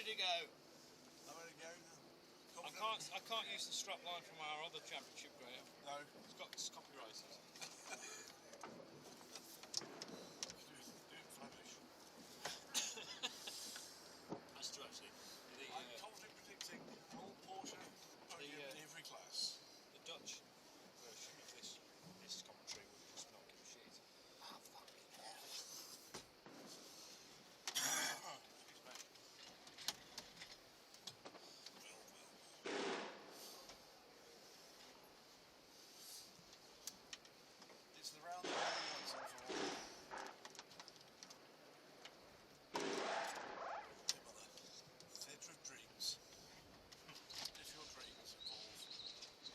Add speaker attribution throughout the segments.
Speaker 1: to go.
Speaker 2: Ready to go.
Speaker 1: I can't use the strap line from our other championship, Graham.
Speaker 2: No.
Speaker 1: It's copyrighted.
Speaker 2: Do it Flemish.
Speaker 1: That's true, actually.
Speaker 2: I'm confidently predicting all Porsche podium in every class.
Speaker 1: The Dutch version of this commentary would just not give a shit. Ah, fucking hell. Excuse me.
Speaker 2: It's the round that everyone wants it for. Theatre of dreams. If your dreams involve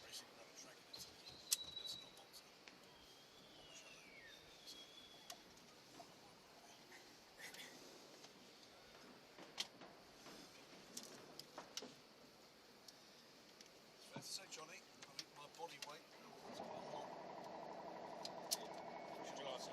Speaker 2: racing around a track in Italy, it's not Monza. On the shadow. So, it's fair to say, Johnny, I think my body weight is quite a lot.
Speaker 1: Should you like to?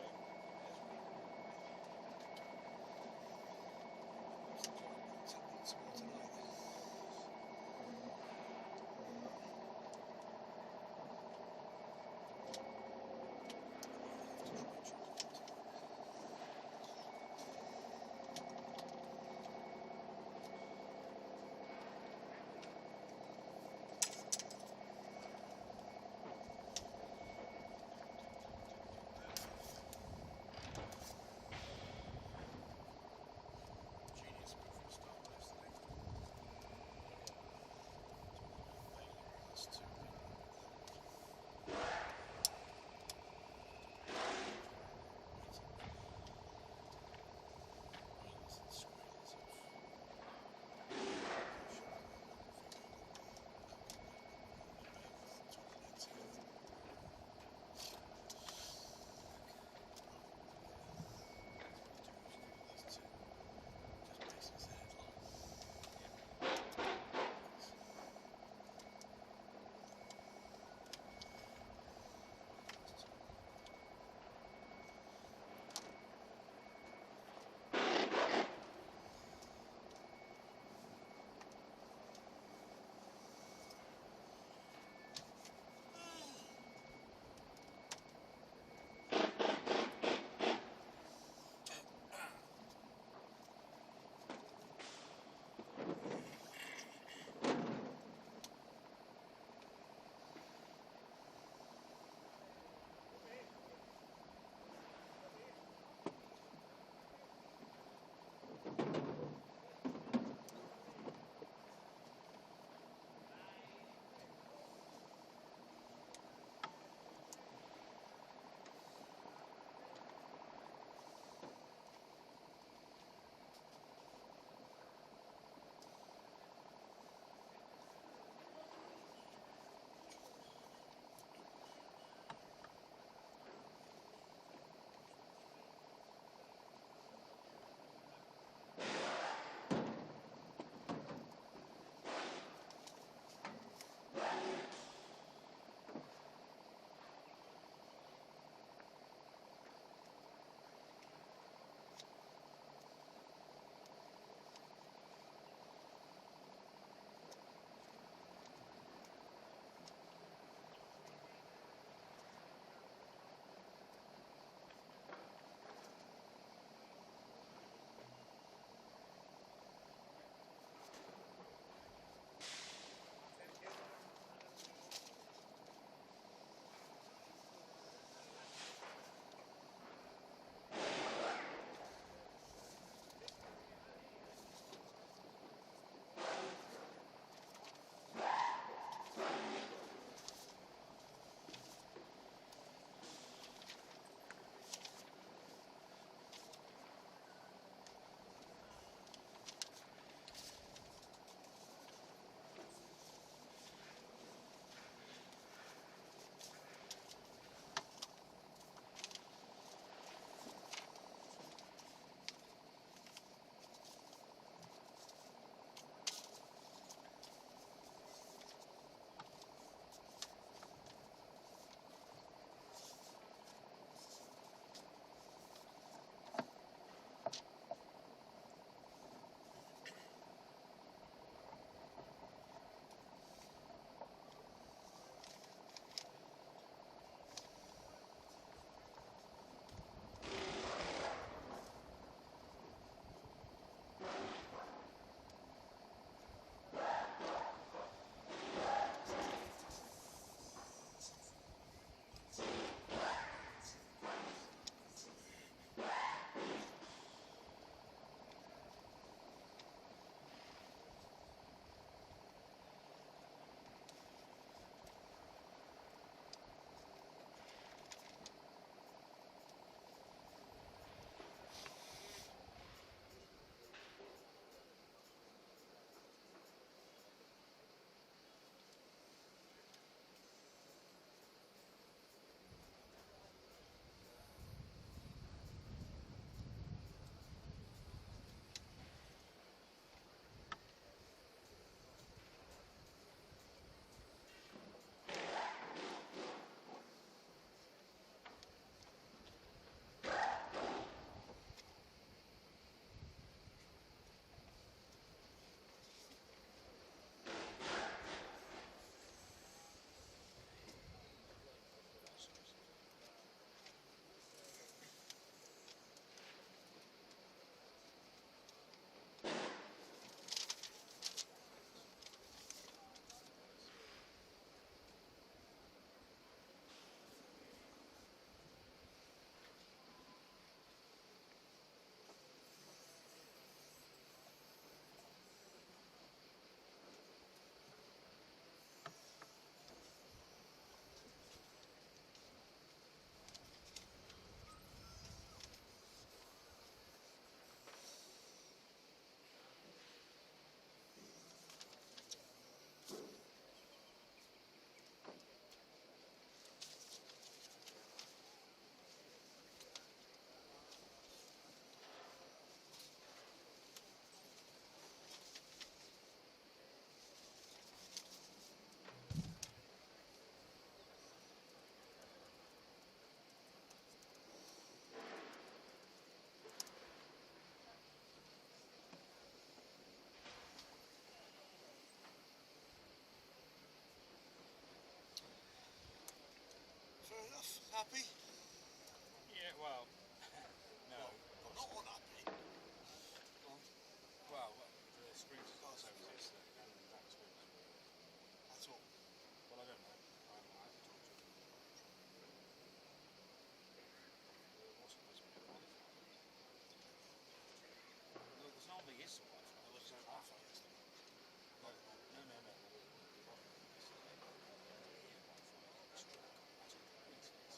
Speaker 2: Happy?
Speaker 1: Yeah, well, no.
Speaker 2: Well, not unhappy.
Speaker 1: Well, the springs has got so this and that springs
Speaker 2: That's all.
Speaker 1: well, I don't know. I haven't talked to him. What's supposed to be qualified? Well, there's normally is some qualified.
Speaker 2: There was no Wi-Fi yesterday.
Speaker 1: No. It wasn't yesterday. Here, Wi-Fi. Stroke. That's all the meetings.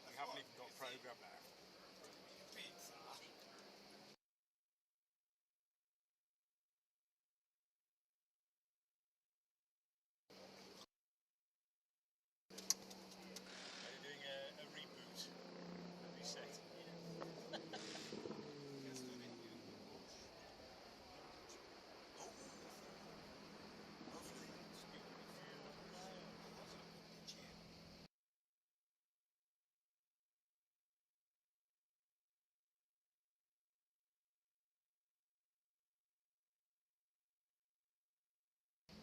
Speaker 1: We haven't even got a programme now.
Speaker 2: Pizza.
Speaker 1: Are you doing a reboot? A reset?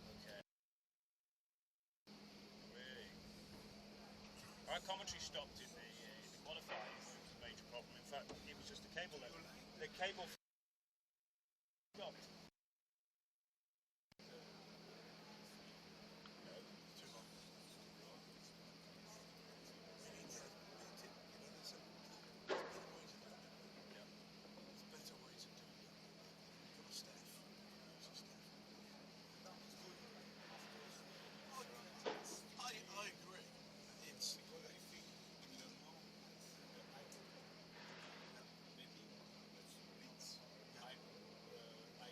Speaker 1: Okay. Really? Our commentary stopped in the qualifying. It was a major problem. In fact, it was just the cable that the cable stopped.
Speaker 2: Too long. There's a better way to do it. You've got a staff. Who's a staff? I agree. It's
Speaker 3: Because I think we don't know maybe that's leads. I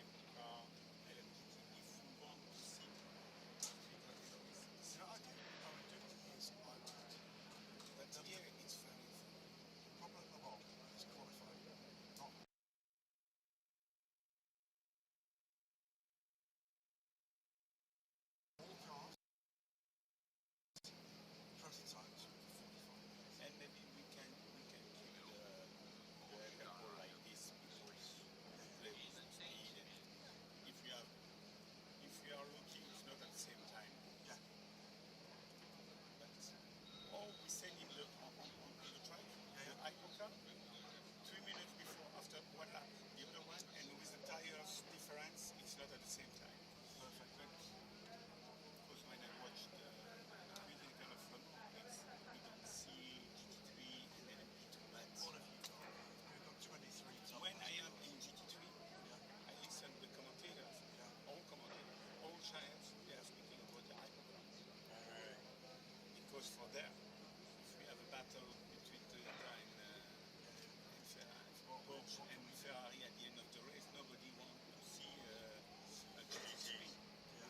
Speaker 3: goes for there. If we have a battle between Toyota and Porsche and Ferrari at the end of the race, nobody wants to see a GT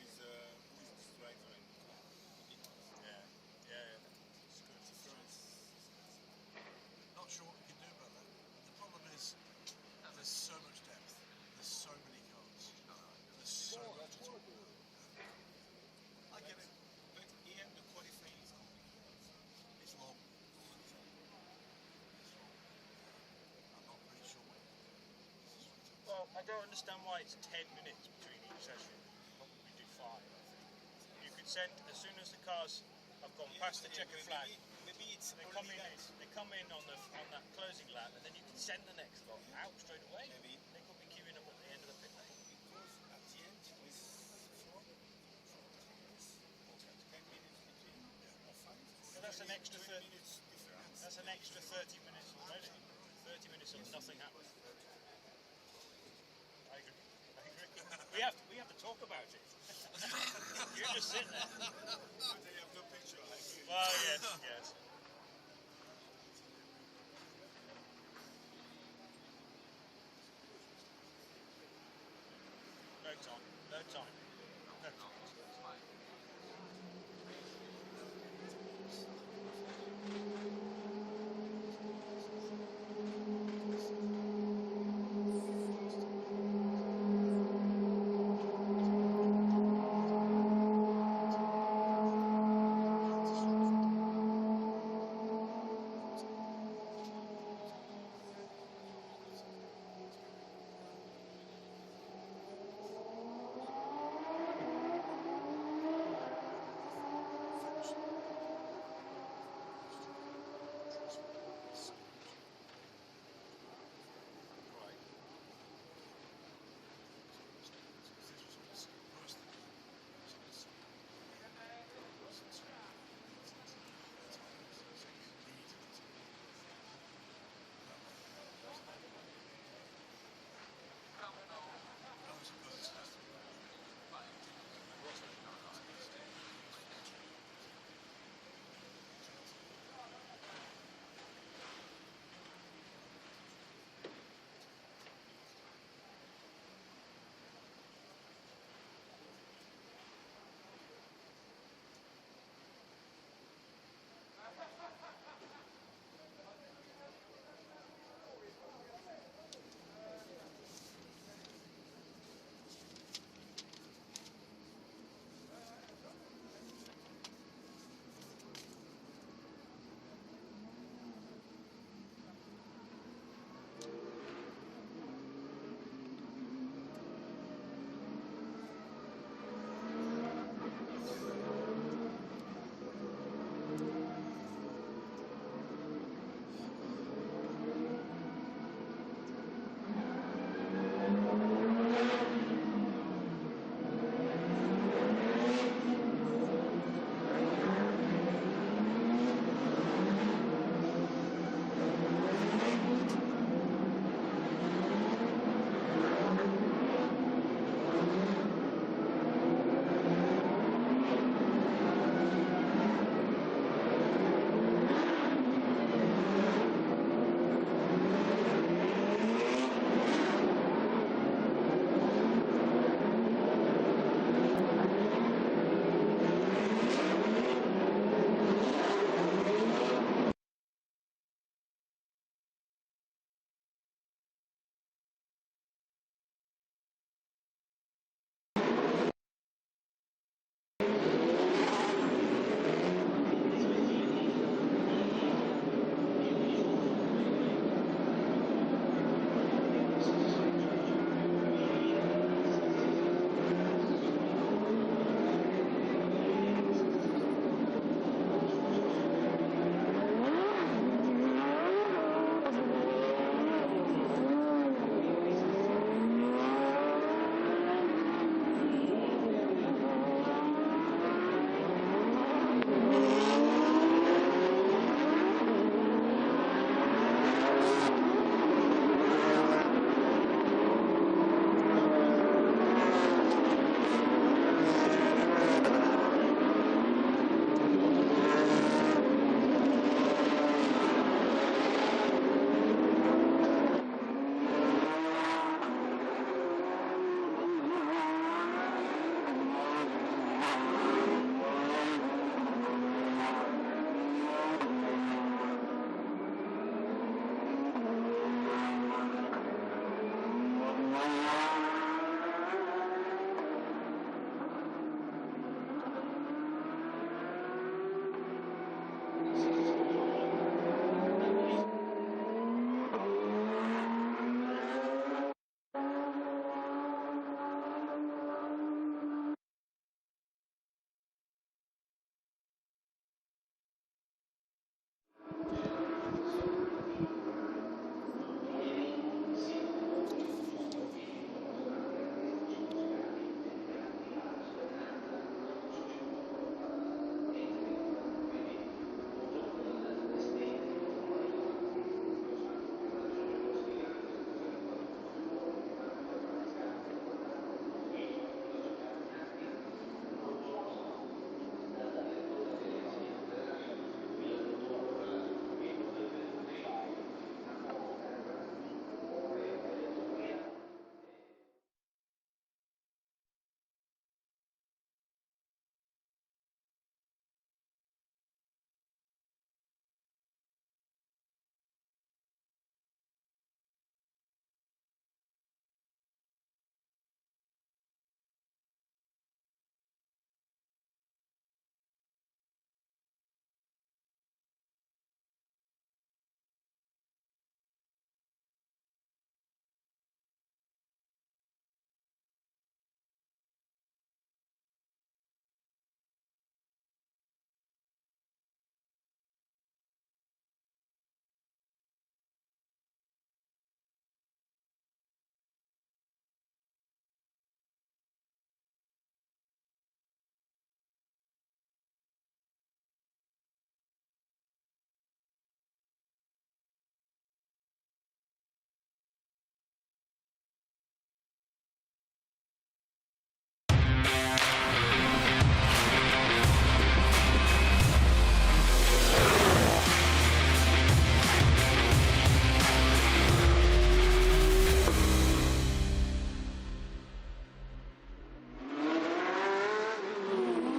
Speaker 3: with this driver in the car.
Speaker 1: It's good.
Speaker 2: Not sure what we can do about that. The problem is there's so much depth. There's so many cars. There's so much to talk about. I get it.
Speaker 3: But here the qualifying is complicated.
Speaker 2: It's long. It's long. I'm not really sure what.
Speaker 1: Well, I don't understand why it's 10 minutes between each session. Probably do 5, I think. You could send, as soon as the cars have gone past the checkered flag,
Speaker 3: Maybe it's
Speaker 1: they
Speaker 3: only
Speaker 1: come in.
Speaker 3: that.
Speaker 1: They come in on that closing lap, and then you can send the next lot out straight away.
Speaker 3: Maybe.
Speaker 1: They could be queuing up at the end of the pit lane.
Speaker 3: Because at the end with 4 tires, 10 minutes between or 5.
Speaker 1: So that's an extra
Speaker 3: 20
Speaker 1: 30
Speaker 3: minutes difference.
Speaker 1: That's an extra 30 minutes already. 30 minutes of nothing happening. I agree. We have to talk about it. You're just sitting there.
Speaker 3: But they have no picture like you.
Speaker 1: Well, yes. No time. No time. No time.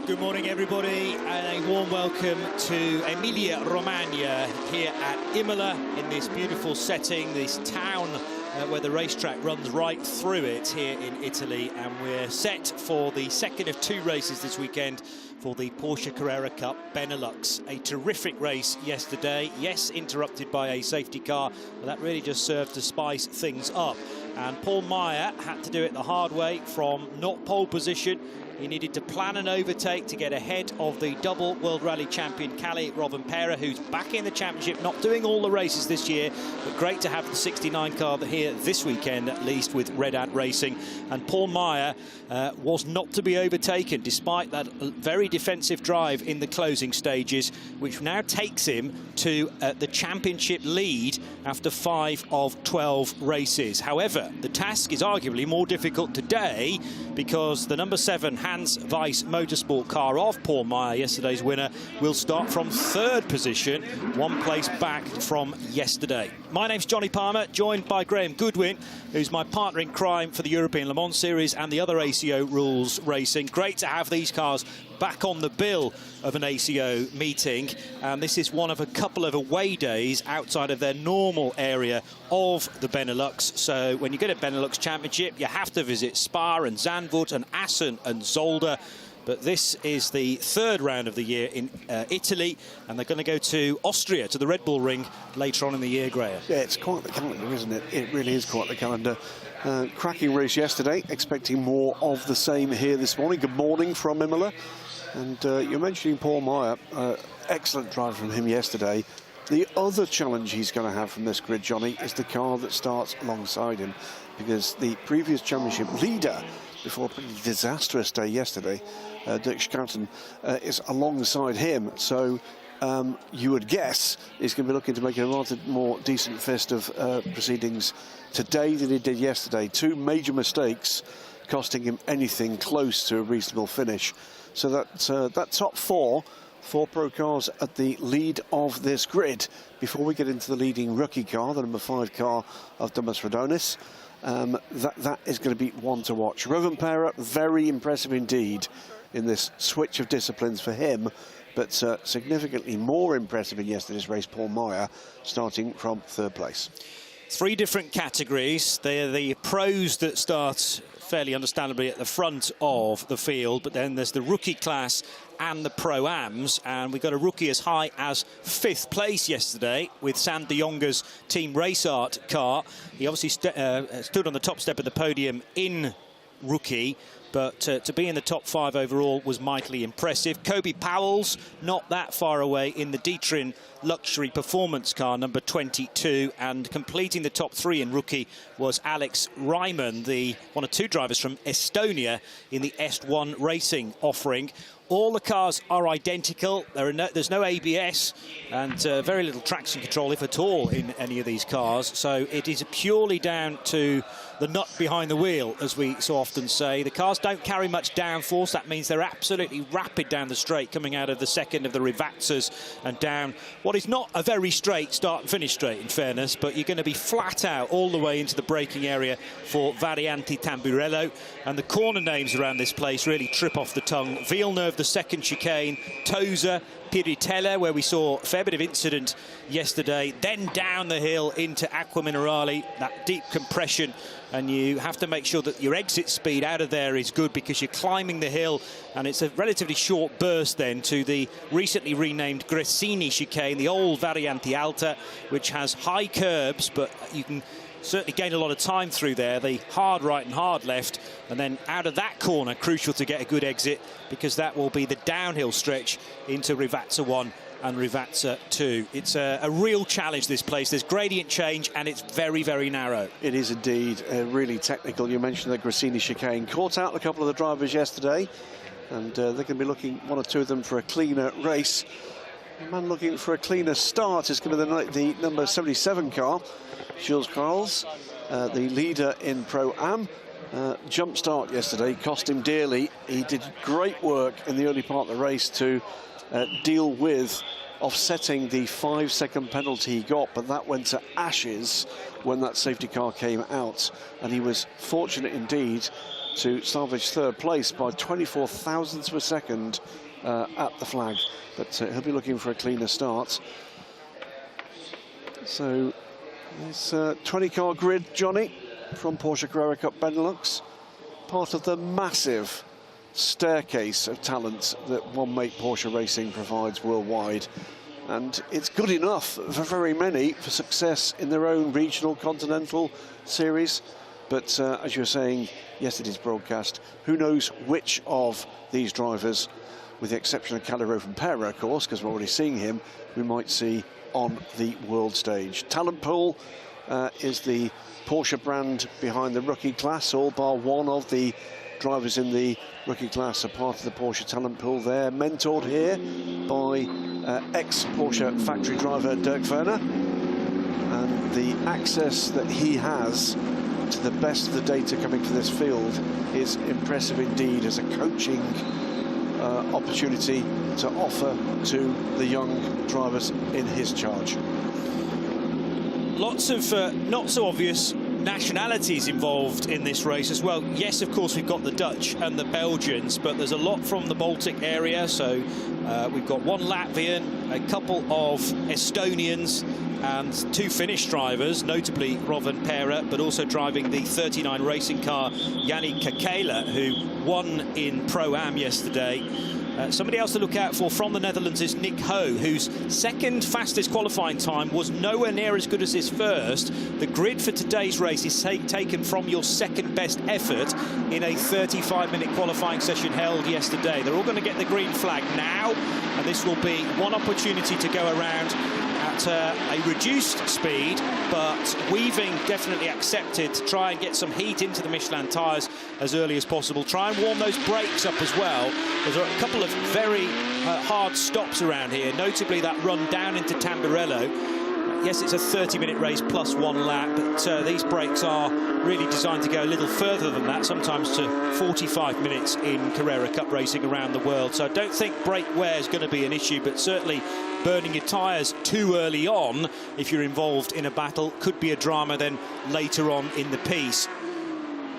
Speaker 4: Good morning, everybody, and a warm welcome to Emilia-Romagna here at Imola in this beautiful setting, this town where the racetrack runs right through it here in Italy. And we're set for the second of two races this weekend for the Porsche Carrera Cup Benelux. A terrific race yesterday, yes, interrupted by a safety car, but that really just served to spice things up. And Paul Meyer had to do it the hard way from not pole position. He needed to plan an overtake to get ahead of the double World Rally champion Kalle Rovanperä, who's back in the championship, not doing all the races this year, but great to have the 69 car here this weekend, at least with Red Ant Racing. And Paul Meyer was not to be overtaken, despite that very defensive drive in the closing stages, which now takes him to the championship lead after 5 of 12 races. However, the task is arguably more difficult today because the number 7 Hans Weiss Motorsport car of Paul Meyer, yesterday's winner, will start from 3rd position, 1 place back from yesterday. My name's Johnny Palmer, joined by Graham Goodwin, who's my partner in crime for the European Le Mans Series and the other ACO rules racing. Great to have these cars back on the bill of an ACO meeting, and this is one of a couple of away days outside of their normal area of the Benelux. So when you get a Benelux Championship, you have to visit Spa and Zandvoort and Assen and Zolder. But this is the 3rd round of the year in Italy, and they're going to go to Austria, to the Red Bull Ring, later on in the year, Graham.
Speaker 5: Yeah, it's quite the calendar, isn't it? It really is quite the calendar. Cracking race yesterday, expecting more of the same here this morning. Good morning from Imola. And you're mentioning Paul Meyer, excellent drive from him yesterday. The other challenge he's going to have from this grid, Johnny, is the car that starts alongside him, because the previous championship leader, before a pretty disastrous day yesterday, Dirk Schuiten, is alongside him. So you would guess he's going to be looking to make a rather more decent fist of proceedings today than he did yesterday. 2 major mistakes costing him anything close to a reasonable finish. So that top 4 pro cars at the lead of this grid. Before we get into the leading rookie car, the number 5 car of Thomas Radonis, that is going to be one to watch. Rovanperä, very impressive indeed in this switch of disciplines for him, but significantly more impressive in yesterday's race, Paul Meyer, starting from 3rd place.
Speaker 4: 3 different categories. They're the pros that start fairly understandably at the front of the field, but then there's the rookie class and the Pro-Ams, and we got a rookie as high as 5th place yesterday with Sam de Jonge's Team Race Art car. He obviously stood on the top step of the podium in rookie, but to be in the top 5 overall was mightily impressive. Kobe Powell's not that far away in the D'Etrin luxury performance car, number 22, and completing the top 3 in rookie was Alex Ryman, the 1 or 2 drivers from Estonia in the S1 Racing offering. All the cars are identical. There's no ABS and very little traction control, if at all, in any of these cars. So it is purely down to the nut behind the wheel, as we so often say. The cars don't carry much downforce. That means they're absolutely rapid down the straight, coming out of the second of the Rivazzas and down what is not a very straight start and finish straight, in fairness, but you're going to be flat out all the way into the braking area for Varianti Tamburello. And the corner names around this place really trip off the tongue. Villeneuve, the second chicane, Tosa, Piritella, where we saw a fair bit of incident yesterday, then down the hill into Acqua Minerale, that deep compression, and you have to make sure that your exit speed out of there is good because you're climbing the hill, and it's a relatively short burst then to the recently renamed Gresini chicane, the old Varianti Alta, which has high curbs, but you can certainly gain a lot of time through there. The hard right and hard left, and then out of that corner, crucial to get a good exit, because that will be the downhill stretch into Rivazza 1 and Rivazza 2. It's a real challenge, this place. There's gradient change, and it's very, very narrow.
Speaker 5: It is indeed really technical. You mentioned the Gresini chicane. Caught out a couple of the drivers yesterday, and they're going to be looking, 1 or 2 of them, for a cleaner race. The man looking for a cleaner start is going to be the number 77 car, Jules Carles, the leader in Pro-Am. Jump start yesterday cost him dearly. He did great work in the early part of the race to deal with offsetting the 5-second penalty he got, but that went to ashes when that safety car came out, and he was fortunate indeed to salvage third place by 24 thousandths of a second at the flag. But he'll be looking for a cleaner start. So it's a 20-car grid, Johnny, from Porsche Carrera Cup Benelux. Part of the massive staircase of talent that one-make Porsche racing provides worldwide. And it's good enough for very many for success in their own regional, continental series. But as you were saying yesterday's broadcast, who knows which of these drivers, with the exception of Kalle Rovanperä, of course, because we're already seeing him, we might see on the world stage. Talent pool is the Porsche brand behind the rookie class. All bar one of the drivers in the rookie class are part of the Porsche talent pool there, mentored here by ex-Porsche factory driver Dirk Werner. And the access that he has to the best of the data coming from this field is impressive indeed as a coaching opportunity to offer to the young drivers in his charge.
Speaker 4: Lots of not so obvious nationalities involved in this race as well. Yes, of course, we've got the Dutch and the Belgians, but there's a lot from the Baltic area. So we've got one Latvian, a couple of Estonians, and two Finnish drivers, notably Rovanperä, but also driving the 39 racing car, Jani Kekela, who won in Pro-Am yesterday. Somebody else to look out for from the Netherlands is Nick Ho, whose second fastest qualifying time was nowhere near as good as his first. The grid for today's race is taken from your second best effort in a 35-minute qualifying session held yesterday. They're all going to get the green flag now, and this will be one opportunity to go around at a reduced speed, but weaving definitely accepted to try and get some heat into the Michelin tyres as early as possible. Try and warm those brakes up as well. There's a couple of very hard stops around here, notably that run down into Tamburello. Yes, it's a 30-minute race plus one lap, but these brakes are really designed to go a little further than that, sometimes to 45 minutes in Carrera Cup racing around the world. So I don't think brake wear is going to be an issue, but certainly burning your tyres too early on, if you're involved in a battle, could be a drama then later on in the piece.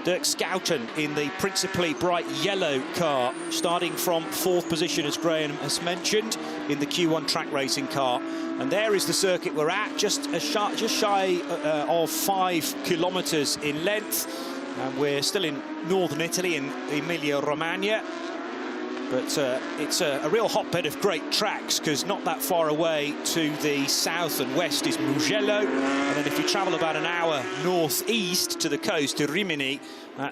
Speaker 4: Dirk Schouten in the principally bright yellow car, starting from fourth position, as Graham has mentioned, in the Q1 track racing car. And there is the circuit we're at, just shy of 5 kilometres in length. And we're still in northern Italy, in Emilia-Romagna. But it's a real hotbed of great tracks, because not that far away to the south and west is Mugello. And then if you travel about an hour northeast to the coast, to Rimini,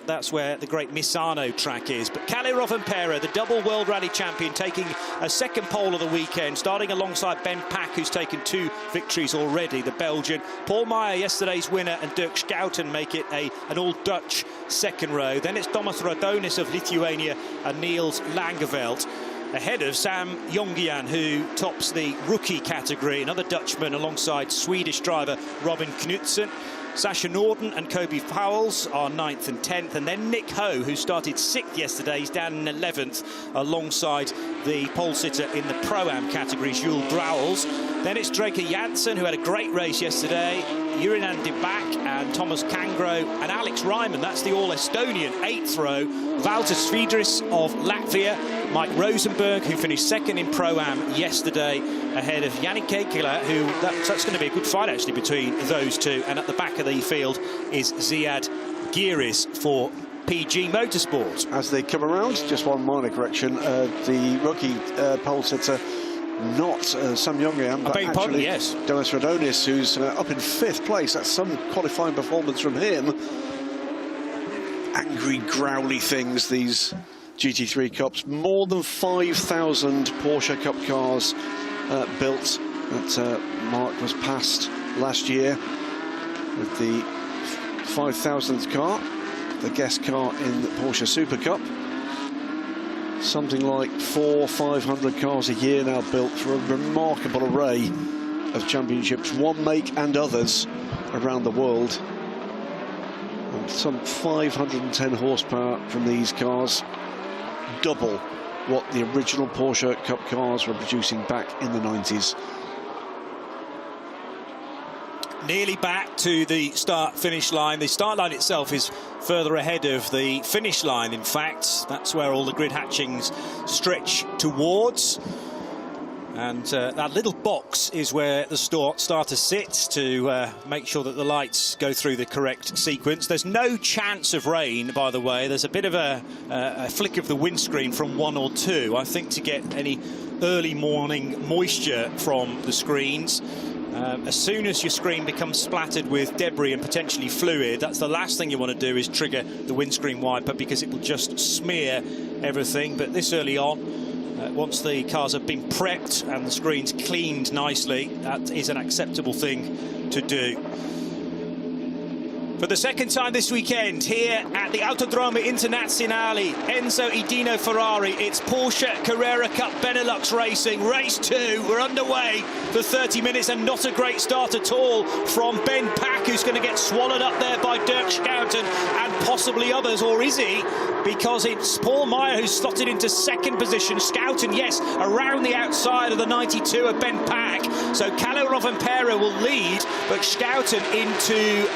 Speaker 4: that's where the great Misano track is. But Kalle Rovanperä, the double World Rally champion, taking a second pole of the weekend, starting alongside Ben Pack, who's taken 2 victories already, the Belgian. Paul Meyer, yesterday's winner, and Dirk Schouten make it an all-Dutch second row. Then it's Thomas Radonis of Lithuania and Niels Langeveld, ahead of Sam Jongian, who tops the rookie category, another Dutchman alongside Swedish driver Robin Knudsen. Sasha Norden and Kobe Powells are 9th and 10th, and then Nick Ho, who started 6th yesterday, is down in 11th alongside the pole sitter in the Pro-Am category, Jules Brouwels. Then it's Draker Janssen, who had a great race yesterday, Urinan de Back and Thomas Kangro and Alex Ryman. That's the all-Estonian 8th row. Valter Svidris of Latvia, Mike Rosenberg, who finished 2nd in Pro-Am yesterday, ahead of Jani Kekela, who that's going to be a good fight actually between those two. And at the back of the field is Ziad Giris for PG Motorsport.
Speaker 5: As they come around, just one minor correction, the rookie pole sitter, not Sam Jongian, but actually
Speaker 4: pardon, yes,
Speaker 5: Thomas Radonis, who's up in 5th place. That's some qualifying performance from him. Angry, growly things, these GT3 Cups. More than 5,000 Porsche Cup cars built. That mark was passed last year with the 5,000th car, the guest car in the Porsche Super Cup. Something like 400-500 cars a year now built for a remarkable array of championships, one make and others around the world. And some 510 horsepower from these cars, double what the original Porsche Cup cars were producing back in the 90s.
Speaker 4: Nearly back to the start-finish line. The start line itself is further ahead of the finish line. In fact, that's where all the grid hatchings stretch towards. And that little box is where the starter sits to make sure that the lights go through the correct sequence. There's no chance of rain, by the way. There's a bit of a flick of the windscreen from 1 or 2, I think, to get any early morning moisture from the screens. As soon as your screen becomes splattered with debris and potentially fluid, that's the last thing you want to do, is trigger the windscreen wiper, because it will just smear everything. But this early on, once the cars have been prepped and the screens cleaned nicely, that is an acceptable thing to do. For the second time this weekend, here at the Autodromo Internazionale Enzo e Dino Ferrari, it's Porsche Carrera Cup Benelux racing. Race 2, we're underway for 30 minutes, and not a great start at all from Ben Pack, who's going to get swallowed up there by Dirk Schouten and possibly others. Or is he? Because it's Paul Meyer who's slotted into second position. Schouten, yes, around the outside of the 92 of Ben Pack. So Kalle Rovanperä will lead, but Schouten into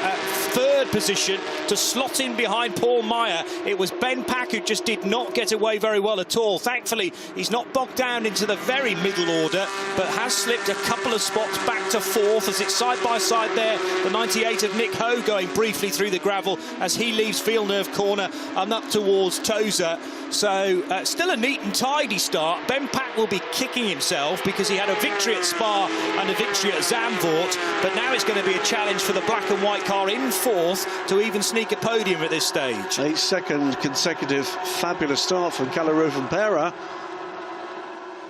Speaker 4: third position to slot in behind Paul Meyer. It was Ben Pack who just did not get away very well at all. Thankfully, he's not bogged down into the very middle order, but has slipped a couple of spots back to fourth, as it's side by side there. The 98 of Nick Ho going briefly through the gravel as he leaves Villeneuve corner and up towards Tosa. So still a neat and tidy start. Ben Pack will be kicking himself because he had a victory at Spa and a victory at Zandvoort, but now it's going to be a challenge for the black and white car in fourth to even sneak a podium at this stage. A second consecutive fabulous start from Kalle Rovanperä.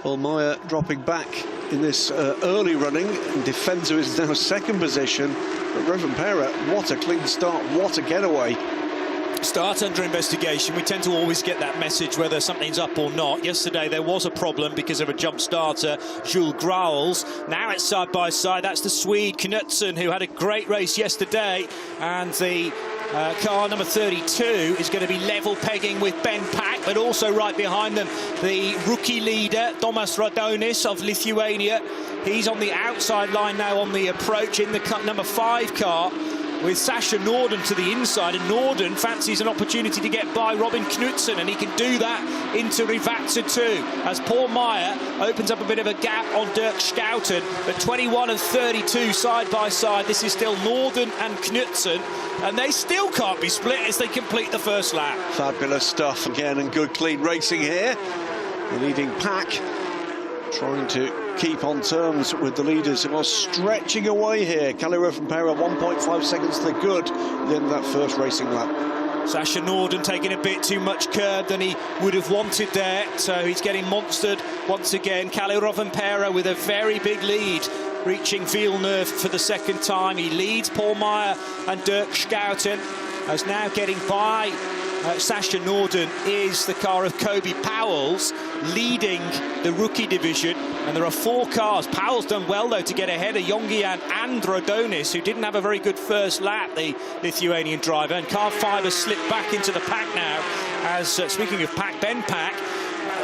Speaker 4: Paul Meyer dropping back in this early running, and Defenso is now second position. But Rovanperä, what a clean start, what a getaway. Start under investigation. We tend to always get that message whether something's up or not. Yesterday there was a problem because of a jump starter, Jules Grauls. Now it's side by side. That's the Swede Knutsen, who had a great race yesterday, and the car number 32 is going to be level pegging with Ben Pack, but also right behind them the rookie leader Tomas Radonis of Lithuania. He's on the outside line now on the approach in the number 5 car, with Sasha Norden to the inside, and Norden fancies an opportunity to get by Robin Knutsen, and he can do that into Rivazza too, as Paul Meyer opens up a bit of a gap on Dirk Schouten. But 21 and 32 side by side, this is still Norden and Knutsen, and they still can't be split as they complete the first lap. Fabulous stuff again, and good clean racing here. The leading pack trying to keep on terms with the leaders who are stretching away here. Kalle Rovanperä 1.5 seconds to the good at the end of that first racing lap. Sasha Norden taking a bit too much curb than he would have wanted there, so he's getting monstered once again. Kalle Rovanperä with a very big lead, reaching Villeneuve for the second time. He leads Paul Meyer and Dirk Schouten, as now getting by Sasha Norden is the car of Kobe Powell's, leading the rookie division. And there are 4 cars. Powell's done well, though, to get ahead of Jongian and Radonis, who didn't have a very good first lap, the Lithuanian driver. And car 5 has slipped back into the pack now, as, speaking of pack, Ben Pack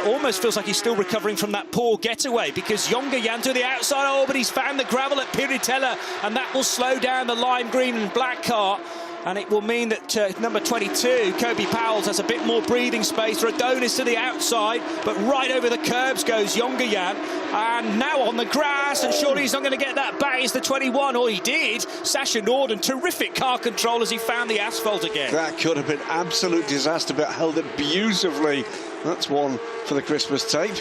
Speaker 4: almost feels like he's still recovering from that poor getaway, because Jongian to the outside, oh, but he's found the gravel at Piritella, and that will slow down the lime green and black car. And it will mean that number 22, Kobe Powell, has a bit more breathing space. Radonis to the outside, but right over the curbs goes Jongian. And now on the grass, and surely he's not going to get that back. It's the 21, or he did. Sasha Norden, terrific car control as he found the asphalt again. That could have been absolute disaster, but held it beautifully. That's one for the Christmas tape.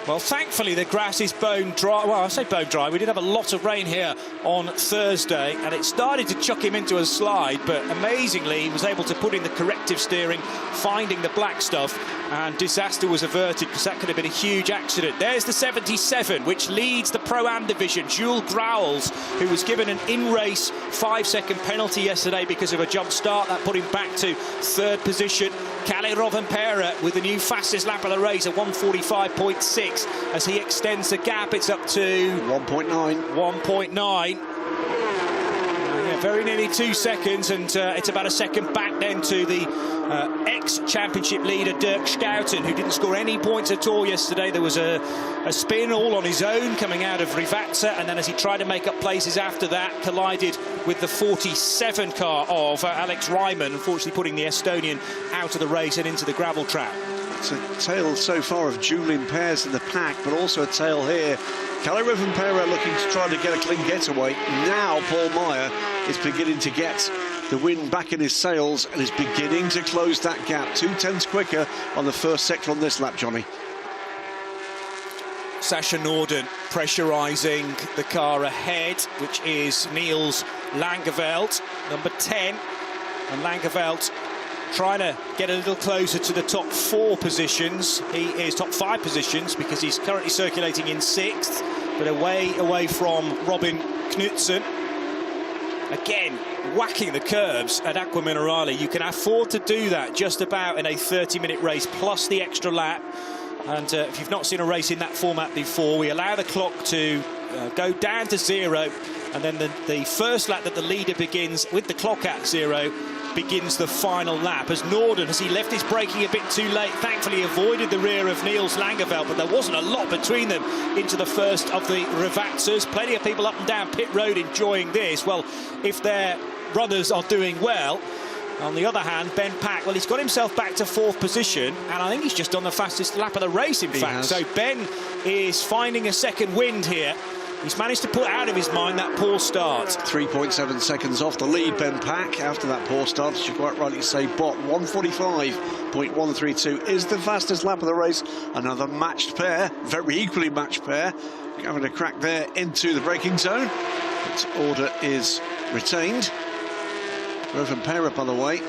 Speaker 4: Well, thankfully the grass is bone dry. Well, I say bone dry. We did have a lot of rain here on Thursday, and it started to chuck him into a slide, but amazingly he was able to put in the corrective steering, finding the black stuff, and disaster was averted, because that could have been a huge accident. There's the 77, which leads the Pro-Am division. Jules Grauls, who was given an in-race 5-second penalty yesterday because of a jump start. That put him back to third position. Kalle Rovanperä with the new fastest lap of the race at 1:45.6. As he extends the gap, it's up to 1.9. Yeah, very nearly 2 seconds, and it's about a second back then to the ex-championship leader Dirk Schouten, who didn't score any points at all yesterday. There was a spin all on his own coming out of Rivatsa, and then as he tried to make up places after that, collided with the 47 car of Alex Ryman, unfortunately putting the Estonian out of the race and into the gravel trap.
Speaker 5: It's a tale so far of Julian Pears in the pack, but also a tale here. Kalle Rovanperä looking to try to get a clean getaway. Now Paul Meyer is beginning to get the wind back in his sails and is beginning to close that gap. 2/10 quicker on the first sector on this lap, Johnny.
Speaker 4: Sasha Norden pressurising the car ahead, which is Niels Langeveld, number 10. And Langeveld trying to get a little closer to the top 4 positions. He is top 5 positions because he's currently circulating in 6th, but away from Robin Knudsen. Again, whacking the curbs at Aqua Minerale. You can afford to do that just about in a 30-minute race, plus the extra lap. And if you've not seen a race in that format before, we allow the clock to go down to 0, and then the first lap that the leader begins with the clock at 0 begins the final lap. As Norden, as he left his braking a bit too late, thankfully avoided the rear of Niels Langeveld, but there wasn't a lot between them into the first of the Rivatsas. Plenty of people up and down pit road enjoying this. Well, if their brothers are doing well. On the other hand, Ben Pack, well, he's got himself back to 4th position, and I think he's just on the fastest lap of the race, in fact. So Ben is finding a second wind here. He's managed to put out of his mind that poor start.
Speaker 5: 3.7 seconds off the lead, Ben Pack, after that poor start, as you quite rightly say. Bot 1:45.132 is the fastest lap of the race. Another matched pair, very equally matched pair, having a crack there into the braking zone. But order is retained. Rovanperä, by the way,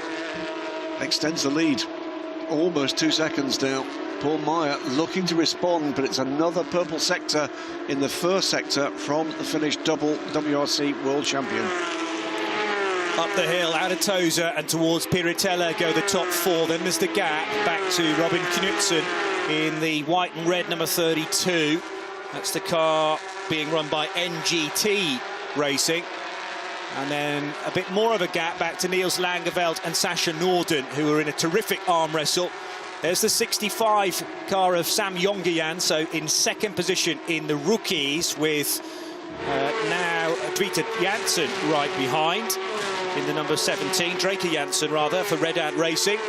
Speaker 5: extends the lead. Almost 2 seconds now. Paul Meyer looking to respond, but it's another purple sector in the first sector from the Finnish double WRC world champion.
Speaker 4: Up the hill, out of Tosa and towards Piritella go the top 4. Then there's the gap back to Robin Knudsen in the white and red number 32. That's the car being run by NGT Racing. And then a bit more of a gap back to Niels Langeveld and Sasha Norden, who are in a terrific arm wrestle. There's the 65 car of Sam Jongejan, so in 2nd position in the rookies, with now Drita Janssen right behind in the number 17, Draker Janssen rather, for Red Ant Racing.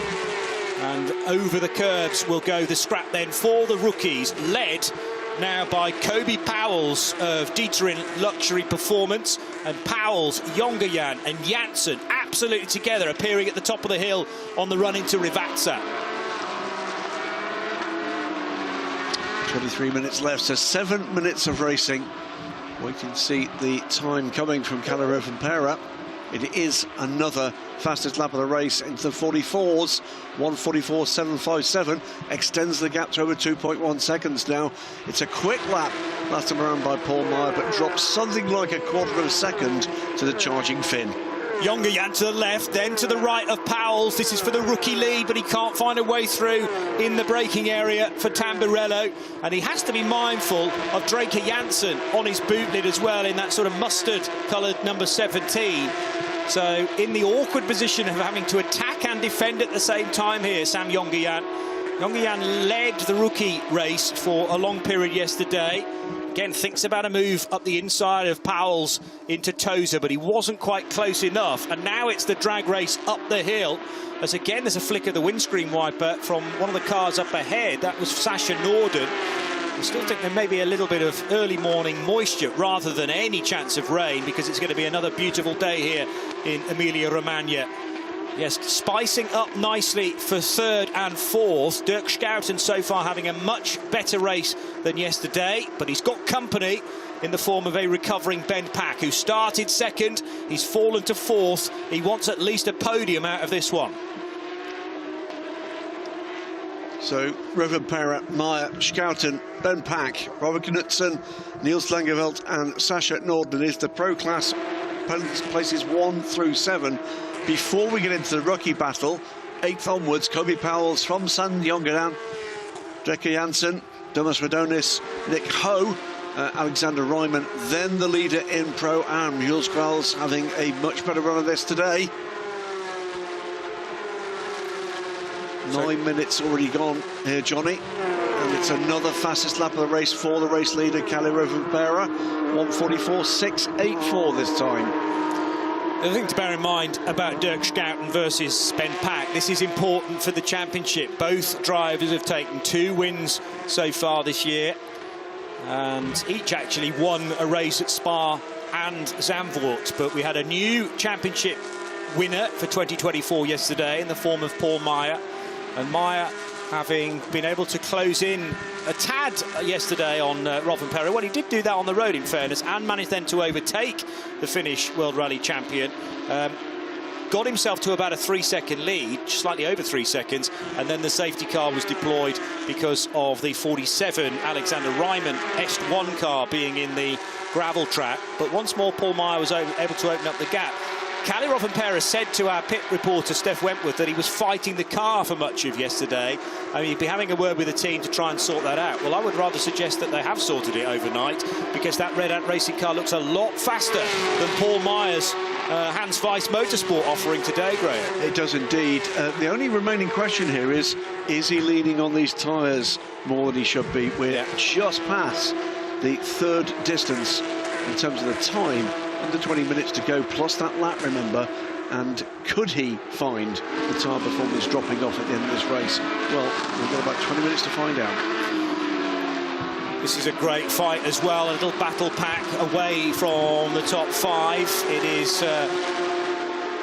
Speaker 4: And over the curbs will go the scrap then for the rookies, led now by Kobe Powells of Dieterin Luxury Performance, and Powells, Jongejan and Janssen absolutely together, appearing at the top of the hill on the run into Rivatsa.
Speaker 5: 23 minutes left, so 7 minutes of racing. We can see the time coming from Kalle Rovanperä. It is another fastest lap of the race into the 44s. 1:44.757 extends the gap to over 2.1 seconds now. It's a quick lap last time around by Paul Meyer, but drops something like a quarter of a second to the charging Finn.
Speaker 4: Jongejan to the left, then to the right of Powells. This is for the rookie lead, but he can't find a way through in the braking area for Tamburello. And he has to be mindful of Draker Janssen on his boot lid as well, in that sort of mustard-coloured number 17. So in the awkward position of having to attack and defend at the same time here, Sam Jongejan. Jongejan led the rookie race for a long period yesterday. Again, thinks about a move up the inside of Powells into Tosa, but he wasn't quite close enough. And now it's the drag race up the hill, as again there's a flick of the windscreen wiper from one of the cars up ahead. That was Sasha Norden. I still think there may be a little bit of early morning moisture rather than any chance of rain, because it's going to be another beautiful day here in Emilia-Romagna. Yes, spicing up nicely for 3rd and 4th. Dirk Schouten so far having a much better race than yesterday, but he's got company in the form of a recovering Ben Pack, who started 2nd. He's fallen to 4th. He wants at least a podium out of this one.
Speaker 5: So Rovanperä, Meyer, Schouten, Ben Pack, Robert Knudsen, Niels Langeveld and Sasha Norden is the pro class places 1 through 7. Before we get into the rookie battle, 8th onwards, Kobe Powells from Sam Jongejan, Draker Janssen, Thomas Radonis, Nick Ho, Alexander Ryman, then the leader in Pro-Am. Jules Grals having a much better run of this today. 9 minutes already gone here, Johnny. And it's another fastest lap of the race for the race leader, Kalle Rovanperä. 1:44.684 this time.
Speaker 4: The thing to bear in mind about Dirk Schouten versus Ben Pack, this is important for the championship. Both drivers have taken 2 wins so far this year, and each actually won a race at Spa and Zandvoort. But we had a new championship winner for 2024 yesterday in the form of Paul Meyer. And Meyer, having been able to close in a tad yesterday on Rovanperä. Well, he did do that on the road, in fairness, and managed then to overtake the Finnish World Rally champion. Got himself to about a 3-second lead, slightly over 3 seconds, and then the safety car was deployed because of the 47 Alexander Ryman S1 car being in the gravel track. But once more, Paul Meyer was able to open up the gap. Kalle Rovanperä said to our pit reporter, Steph Wentworth, that he was fighting the car for much of yesterday. I mean, he'd be having a word with the team to try and sort that out. Well, I would rather suggest that they have sorted it overnight, because that Red Ant racing car looks a lot faster than Paul Meyer's Hans Weiss Motorsport offering today, Graham.
Speaker 5: It does indeed. The only remaining question here is he leaning on these tyres more than he should be? We're just past the 3rd distance in terms of the time. Under 20 minutes to go, plus that lap, remember. And could he find the tyre performance dropping off at the end of this race? Well, we've got about 20 minutes to find out.
Speaker 4: This is a great fight as well. A little battle pack away from the top 5. It is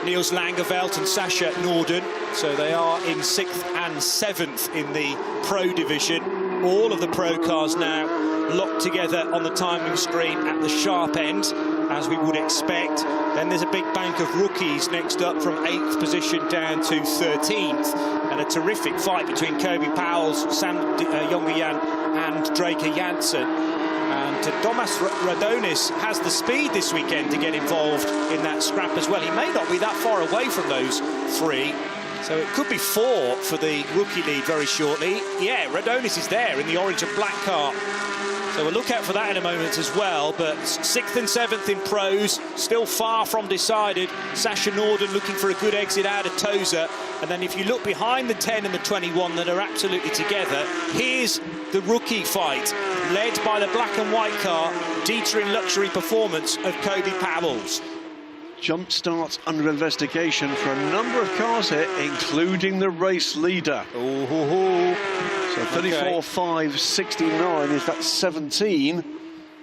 Speaker 4: Niels Langeveld and Sascha Norden. So they are in 6th and 7th in the Pro division. All of the Pro cars now locked together on the timing screen at the sharp end, as we would expect. Then there's a big bank of rookies next up from 8th position down to 13th, and a terrific fight between Kobe Powell's, Sam Jongejan and Draker Janssen. And Tomas Radonis has the speed this weekend to get involved in that scrap as well. He may not be that far away from those 3. So it could be 4 for the rookie lead very shortly. Yeah, Radonis is there in the orange and black car. So we'll look out for that in a moment as well. But 6th and 7th in pros, still far from decided. Sascha Norden looking for a good exit out of Tosa. And then if you look behind the 10 and the 21 that are absolutely together, here's the rookie fight, led by the black and white car, Dieter in luxury performance of Kobe Powell's.
Speaker 5: Jump starts under investigation for a number of cars here, including the race leader.
Speaker 4: Ooh.
Speaker 5: So 34.569 is that 17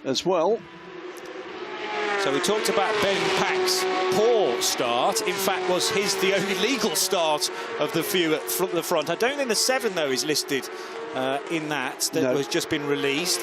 Speaker 5: as well.
Speaker 4: So we talked about Ben Pack's poor start. In fact, was the only legal start of the few at the front. I don't think the 7 though is listed in that no. Was just been released.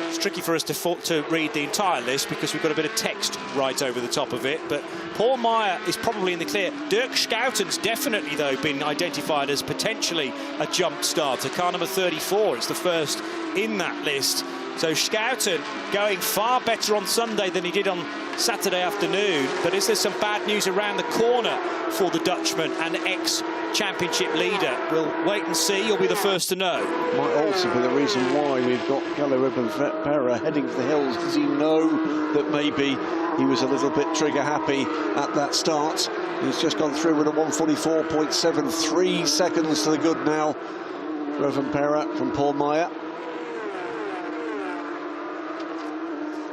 Speaker 4: It's tricky for us to read the entire list because we've got a bit of text right over the top of it. But Paul Meyer is probably in the clear. Dirk Schouten's definitely, though, been identified as potentially a jump starter. Car number 34, it's the first in that list. So Schouten going far better on Sunday than he did on Saturday afternoon. But is there some bad news around the corner for the Dutchman and ex-championship leader? We'll wait and see. You'll be the first to know.
Speaker 5: Might also be the reason why we've got Kalle Rovanperä heading for the hills. Does he know that maybe he was a little bit trigger happy at that start? He's just gone through with a 1:44.73 seconds to the good now. Rovanperä from Paul Meyer.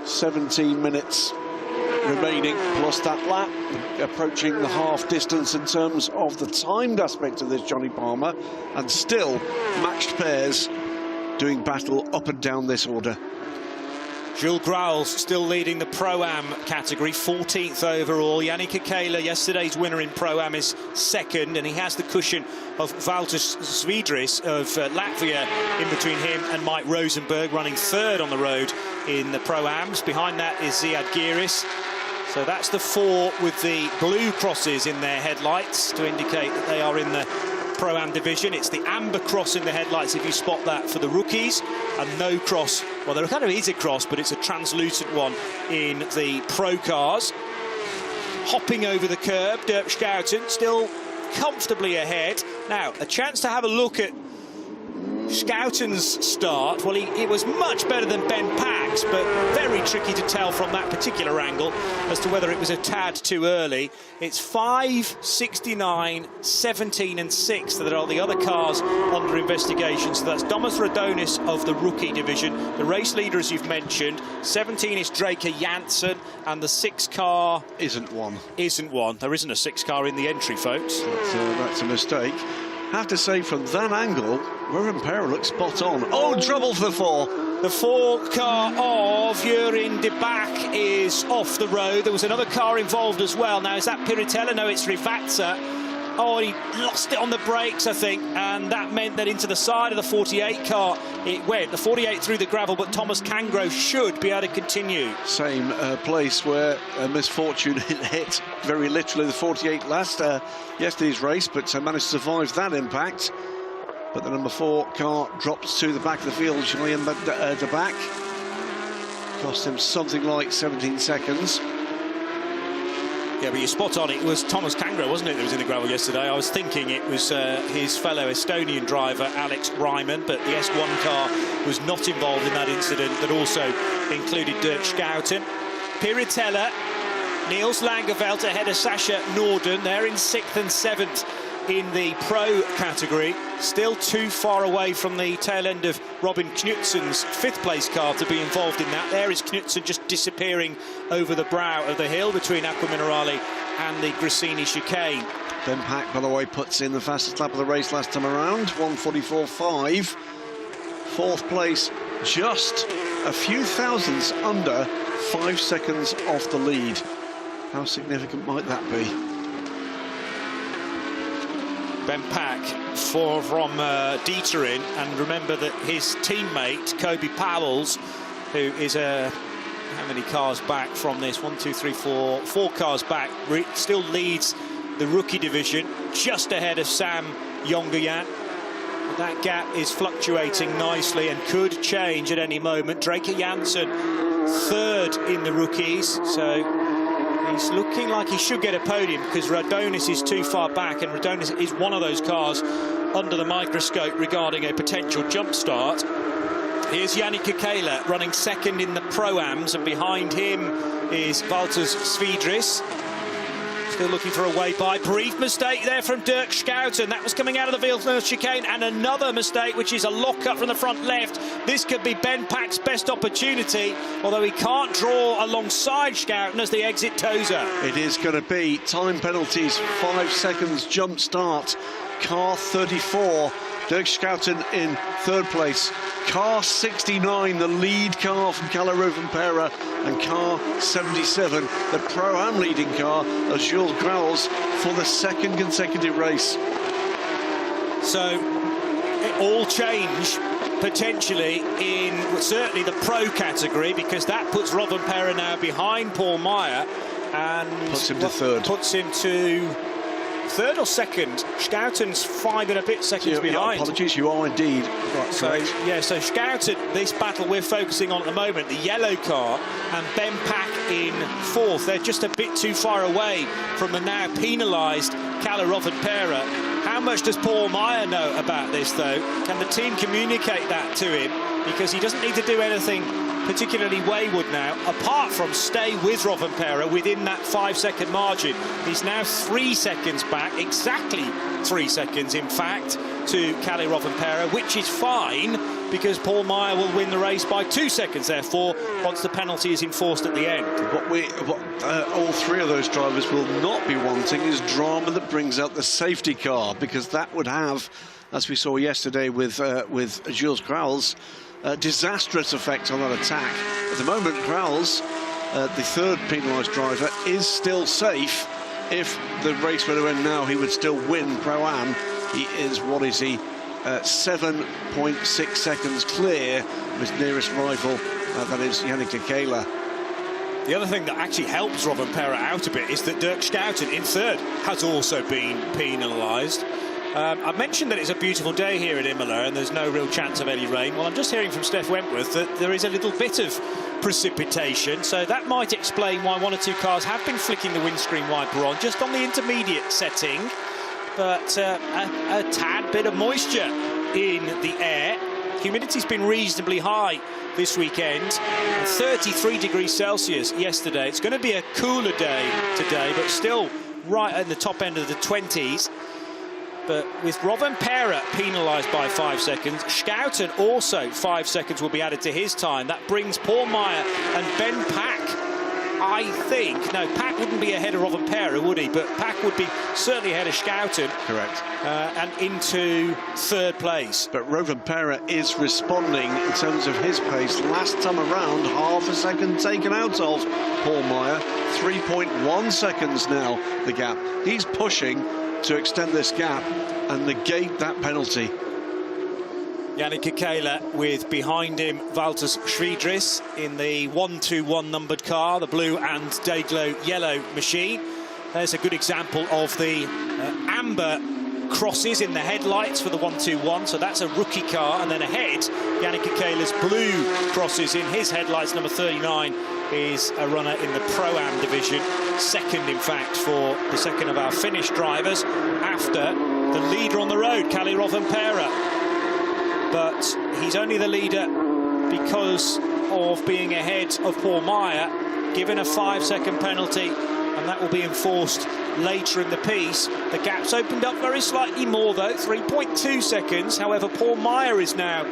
Speaker 5: 17 minutes remaining plus that lap, approaching the half distance in terms of the timed aspect of this, Johnny Palmer, and still matched pairs doing battle up and down this order.
Speaker 4: Jules Grals still leading the Pro-Am category, 14th overall. Yannick Akela, yesterday's winner in Pro-Am, is 2nd, and he has the cushion of Valters Svidris of Latvia in between him and Mike Rosenberg, running 3rd on the road in the Pro-Ams. Behind that is Ziad Giris. So that's the 4 with the blue crosses in their headlights to indicate that they are in the Pro-Am division. It's the amber cross in the headlights, if you spot that, for the rookies, and no cross. Well, there kind of is a cross, but it's a translucent one in the Pro cars. Hopping over the curb, Dirk Schouten still comfortably ahead. Now, a chance to have a look at Schouten's start, well, it was much better than Ben Pack's, but very tricky to tell from that particular angle as to whether it was a tad too early. It's 5, 69, 17 and 6 that are the other cars under investigation. So that's Thomas Radonis of the rookie division, the race leader, as you've mentioned. 17 is Draker Janssen, and the 6 car...
Speaker 5: Isn't one.
Speaker 4: There isn't a 6 car in the entry, folks.
Speaker 5: That's a mistake. I have to say, from that angle, Rovanperä looks spot on. Oh, trouble for the 4.
Speaker 4: The 4 car of Jurin de Back is off the road. There was another car involved as well. Now, is that Piritella? No, it's Rivazza. Oh, he lost it on the brakes, I think, and that meant that into the side of the 48 car it went. The 48 through the gravel, but Thomas Cangro should be able to continue.
Speaker 5: Same place where misfortune hit very literally the 48 yesterday's race, but managed to survive that impact. But the number 4 car drops to the back of the field, Julian de Back. Cost him something like 17 seconds.
Speaker 4: Yeah, but you're spot on. It was Thomas Cangro, wasn't it, that was in the gravel yesterday? I was thinking it was his fellow Estonian driver, Alex Ryman, but the S1 car was not involved in that incident. That also included Dirk Schouten. Piritella, Niels Langeveld ahead of Sasha Norden. They're in 6th and 7th in the pro category. Still too far away from the tail end of Robin Knutsen's 5th place car to be involved in that. There is Knutsen just disappearing over the brow of the hill between Acqua Minerale and the Grissini chicane.
Speaker 5: Ben Pack, by the way, puts in the fastest lap of the race last time around, 1:44.5. 4th place, just a few thousandths under 5 seconds off the lead. How significant might that be?
Speaker 4: Ben Pack from Dieterin, and remember that his teammate Kobe Powells, who is how many cars back from this? 1, 2, 3, 4 cars back, still leads the rookie division just ahead of Sam Jongejan. That gap is fluctuating nicely and could change at any moment. Draker Janssen 3rd in the rookies, so he's looking like he should get a podium because Radonis is too far back, and Radonis is one of those cars under the microscope regarding a potential jump start. Here's Yannick Kekela running 2nd in the Pro-Ams, and behind him is Valters Svidris. Still looking for a way by. Brief mistake there from Dirk Schouten. That was coming out of the Villeneuve chicane, and another mistake, which is a lock-up from the front left. This could be Ben Pack's best opportunity, although he can't draw alongside Schouten as they exit Tosa.
Speaker 5: It is going to be time penalties, 5 seconds jump start. Car 34, Dirk Schouten in 3rd place. Car 69, the lead car from Kalle Rovanperä, and car 77, the Pro-Am leading car of Jules Grauls for the 2nd consecutive race.
Speaker 4: So it all change potentially in certainly the pro category, because that puts Rovanperä now behind Paul Meyer and
Speaker 5: puts him to 3rd.
Speaker 4: Puts him to 3rd or 2nd. Schouten's 5 and a bit seconds behind.
Speaker 5: Apologies, you are indeed right.
Speaker 4: So, yeah, so Schouten, this battle we're focusing on at the moment, the yellow car, and Ben Pack in 4th. They're just a bit too far away from the now penalised Kalle Rovanperä. How much does Paul Meyer know about this, though? Can the team communicate that to him? Because he doesn't need to do anything particularly wayward now, apart from stay with Rovanperä within that 5-second margin. He's now 3 seconds back, exactly 3 seconds, in fact, to Kalle Rovanperä, which is fine, because Paul Meyer will win the race by 2 seconds, therefore, once the penalty is enforced at the end.
Speaker 5: What all 3 of those drivers will not be wanting is drama that brings out the safety car, because that would have, as we saw yesterday with Jules Grauls, disastrous effect on that attack. At the moment, Grauls, the 3rd penalised driver, is still safe. If the race were to end now, he would still win Pro-Am. He is, 7.6 seconds clear of his nearest rival, that is Yannick Kekela.
Speaker 4: The other thing that actually helps Rovanperä out a bit is that Dirk Schouten in 3rd has also been penalised. I mentioned that it's a beautiful day here at Imola and there's no real chance of any rain. Well, I'm just hearing from Steph Wentworth that there is a little bit of precipitation, so that might explain why 1 or 2 cars have been flicking the windscreen wiper on just on the intermediate setting. But a tad bit of moisture in the air. Humidity's been reasonably high this weekend. 33 degrees Celsius yesterday. It's going to be a cooler day today, but still right at the top end of the 20s. But with Rovanperä penalised by 5 seconds, Schouten also 5 seconds will be added to his time. That brings Paul Meyer and Ben Pack, I think. No, Pack wouldn't be ahead of Rovanperä, would he? But Pack would be certainly ahead of Schouten.
Speaker 5: Correct.
Speaker 4: And into third place.
Speaker 5: But Rovanperä is responding in terms of his pace. Last time around, half a second taken out of Paul Meyer. 3.1 seconds now, the gap. He's pushing to extend this gap and negate that penalty.
Speaker 4: Yannick Kekela with behind him Valtters Svidris in the 121 numbered car, the blue and day-glow yellow machine. There's a good example of the amber crosses in the headlights for the 121, so that's a rookie car. And then ahead, Yannick Kekela's blue crosses in his headlights, number 39, is a runner in the Pro-Am division. Second, in fact, for the second of our Finnish drivers, after the leader on the road, Kalle Rovanperä. But he's only the leader because of being ahead of Paul Meyer, given a 5-second penalty, and that will be enforced later in the piece. The gap's opened up very slightly more, though, 3.2 seconds. However, Paul Meyer is now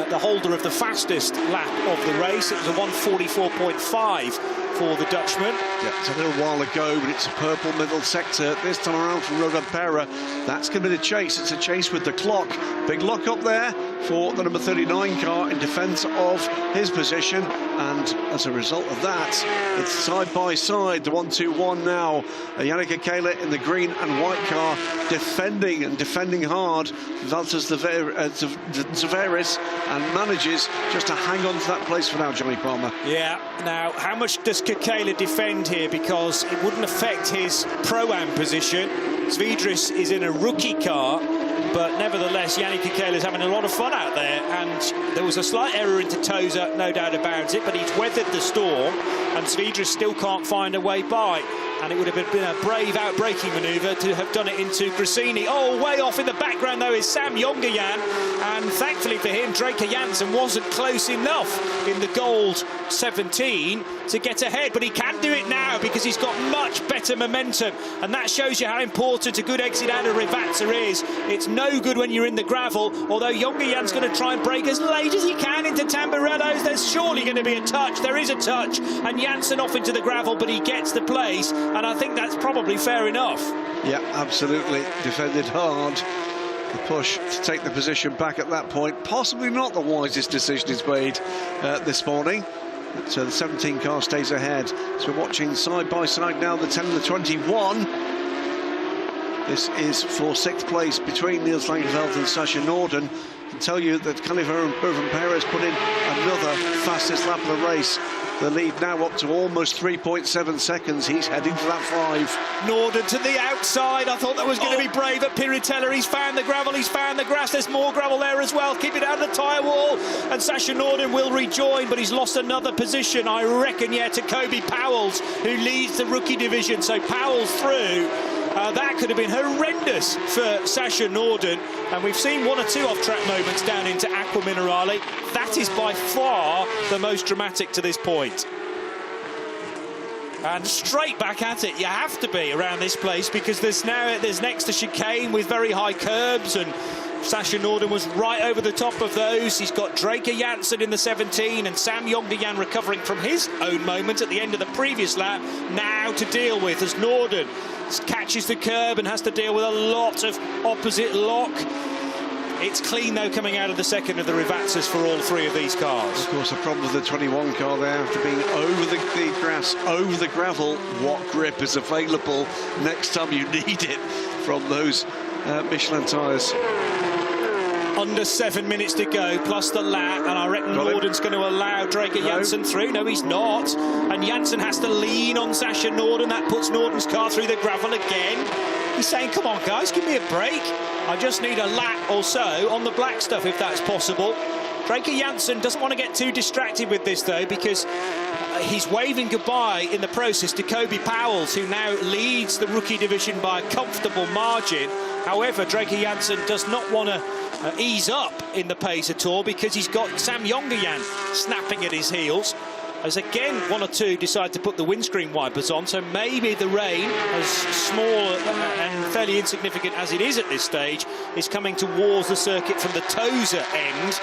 Speaker 4: the holder of the fastest lap of the race. It was a 1:44.5 for the Dutchman.
Speaker 5: Yeah, it's a little while ago, but it's a purple middle sector. This time around for Rovanperä, that's going to be the chase. It's a chase with the clock. Big lock up there for the number 39 car in defence of his position. And as a result of that, it's side by side, the 121 now. Yannick Kekela in the green and white car, defending and defending hard. Valtters Svidris, and manages just to hang on to that place for now, Johnny Palmer.
Speaker 4: Yeah, now, how much does Kekela defend here? Because it wouldn't affect his Pro-Am position. Svidris is in a rookie car, but nevertheless, Yannick Kekela is having a lot of fun out there, and there was a slight error into Tosa, no doubt about it, but he's weathered the storm, and Svidris still can't find a way by. And it would have been a brave outbraking manoeuvre to have done it into Grissini. Oh, way off in the background, though, is Sam Jongejan. And thankfully for him, Draker Jansen wasn't close enough in the gold 17 to get ahead. But he can do it now because he's got much better momentum. And that shows you how important a good exit out of Rivazza is. It's no good when you're in the gravel, although Jongejan's going to try and break as late as he can into Tamburello's. There's surely going to be a touch. There is a touch. And Jansen off into the gravel, but he gets the place. And I think that's probably fair enough. Yeah,
Speaker 5: absolutely. Defended hard. The push to take the position back at that point. Possibly not the wisest decision he's made this morning. So the 17 car stays ahead. So we're watching side by side now the 10 and the 21. This is for 6th place between Niels Langeveld and Sasha Norden. I can tell you that Kalle Rovanperä has put in another fastest lap of the race. The lead now up to almost 3.7 seconds. He's heading for that 5.
Speaker 4: Norden to the outside. I thought that was going to be brave at Piritella. He's found the gravel, he's found the grass. There's more gravel there as well. Keep it out of the tyre wall. And Sasha Norden will rejoin, but he's lost another position, I reckon, to Kobe Powells, who leads the rookie division. So Powells through. That could have been horrendous for Sasha Norden, and we've seen 1 or 2 off-track moments down into Aqua Minerale. That is by far the most dramatic to this point. And straight back at it, you have to be around this place, because there's next a chicane with very high curbs, and Sasha Norden was right over the top of those. He's got Draker Jansen in the 17 and Sam Jongejan recovering from his own moment at the end of the previous lap now to deal with as Norden catches the curb and has to deal with a lot of opposite lock. It's clean, though, coming out of the second of the Rivazzas for all 3 of these cars.
Speaker 5: Of course, the problem with the 21 car there, after being over the grass, over the gravel, what grip is available next time you need it from those Michelin tyres?
Speaker 4: Under 7 minutes to go, plus the lap, and I reckon Norden's going to allow Draker Jansen through. No, he's not. And Jansen has to lean on Sasha Norden. That puts Norden's car through the gravel again. He's saying, come on, guys, give me a break. I just need a lap or so on the black stuff, if that's possible. Draker Jansen doesn't want to get too distracted with this, though, because he's waving goodbye in the process to Kobe Powells, who now leads the rookie division by a comfortable margin. However, Draker Jansen does not want to ease up in the pace at all, because he's got Sam Jongejan snapping at his heels. As again, one or two decide to put the windscreen wipers on, so maybe the rain, as small and fairly insignificant as it is at this stage, is coming towards the circuit from the Tosa end.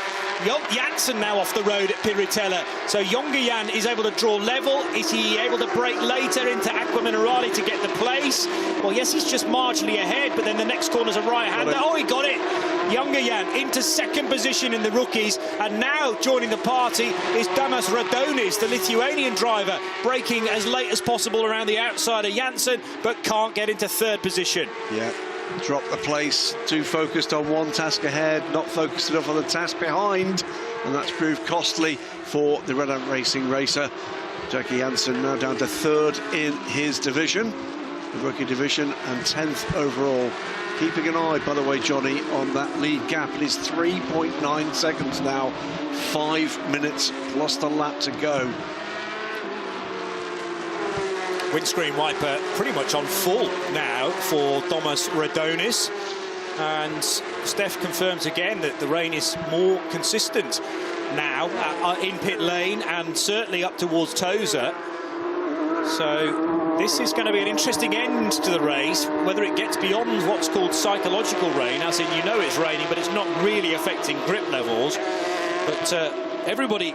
Speaker 4: Janssen now off the road at Piritella, so Jongejan is able to draw level. Is he able to break later into Acqua Minerale to get the place? Well, yes, he's just marginally ahead, but then the next corner's a right-hander. Oh, he got it! Jongejan into second position in the rookies, and now joining the party is Damas Radonis, the Lithuanian driver, braking as late as possible around the outside of Janssen, but can't get into third position.
Speaker 5: Yeah, dropped the place, too focused on one task ahead, not focused enough on the task behind, and that's proved costly for the Red Ant Racing racer. Jackie Janssen now down to third in his division, the rookie division, and 10th overall. Keeping an eye, by the way, Johnny, on that lead gap. It is 3.9 seconds now, 5 minutes plus the lap to go.
Speaker 4: Windscreen wiper pretty much on full now for Damas Radonis, and Steph confirms again that the rain is more consistent now in pit lane and certainly up towards Tosa. So this is going to be an interesting end to the race, whether it gets beyond what's called psychological rain, as in, you know it's raining, but it's not really affecting grip levels. But everybody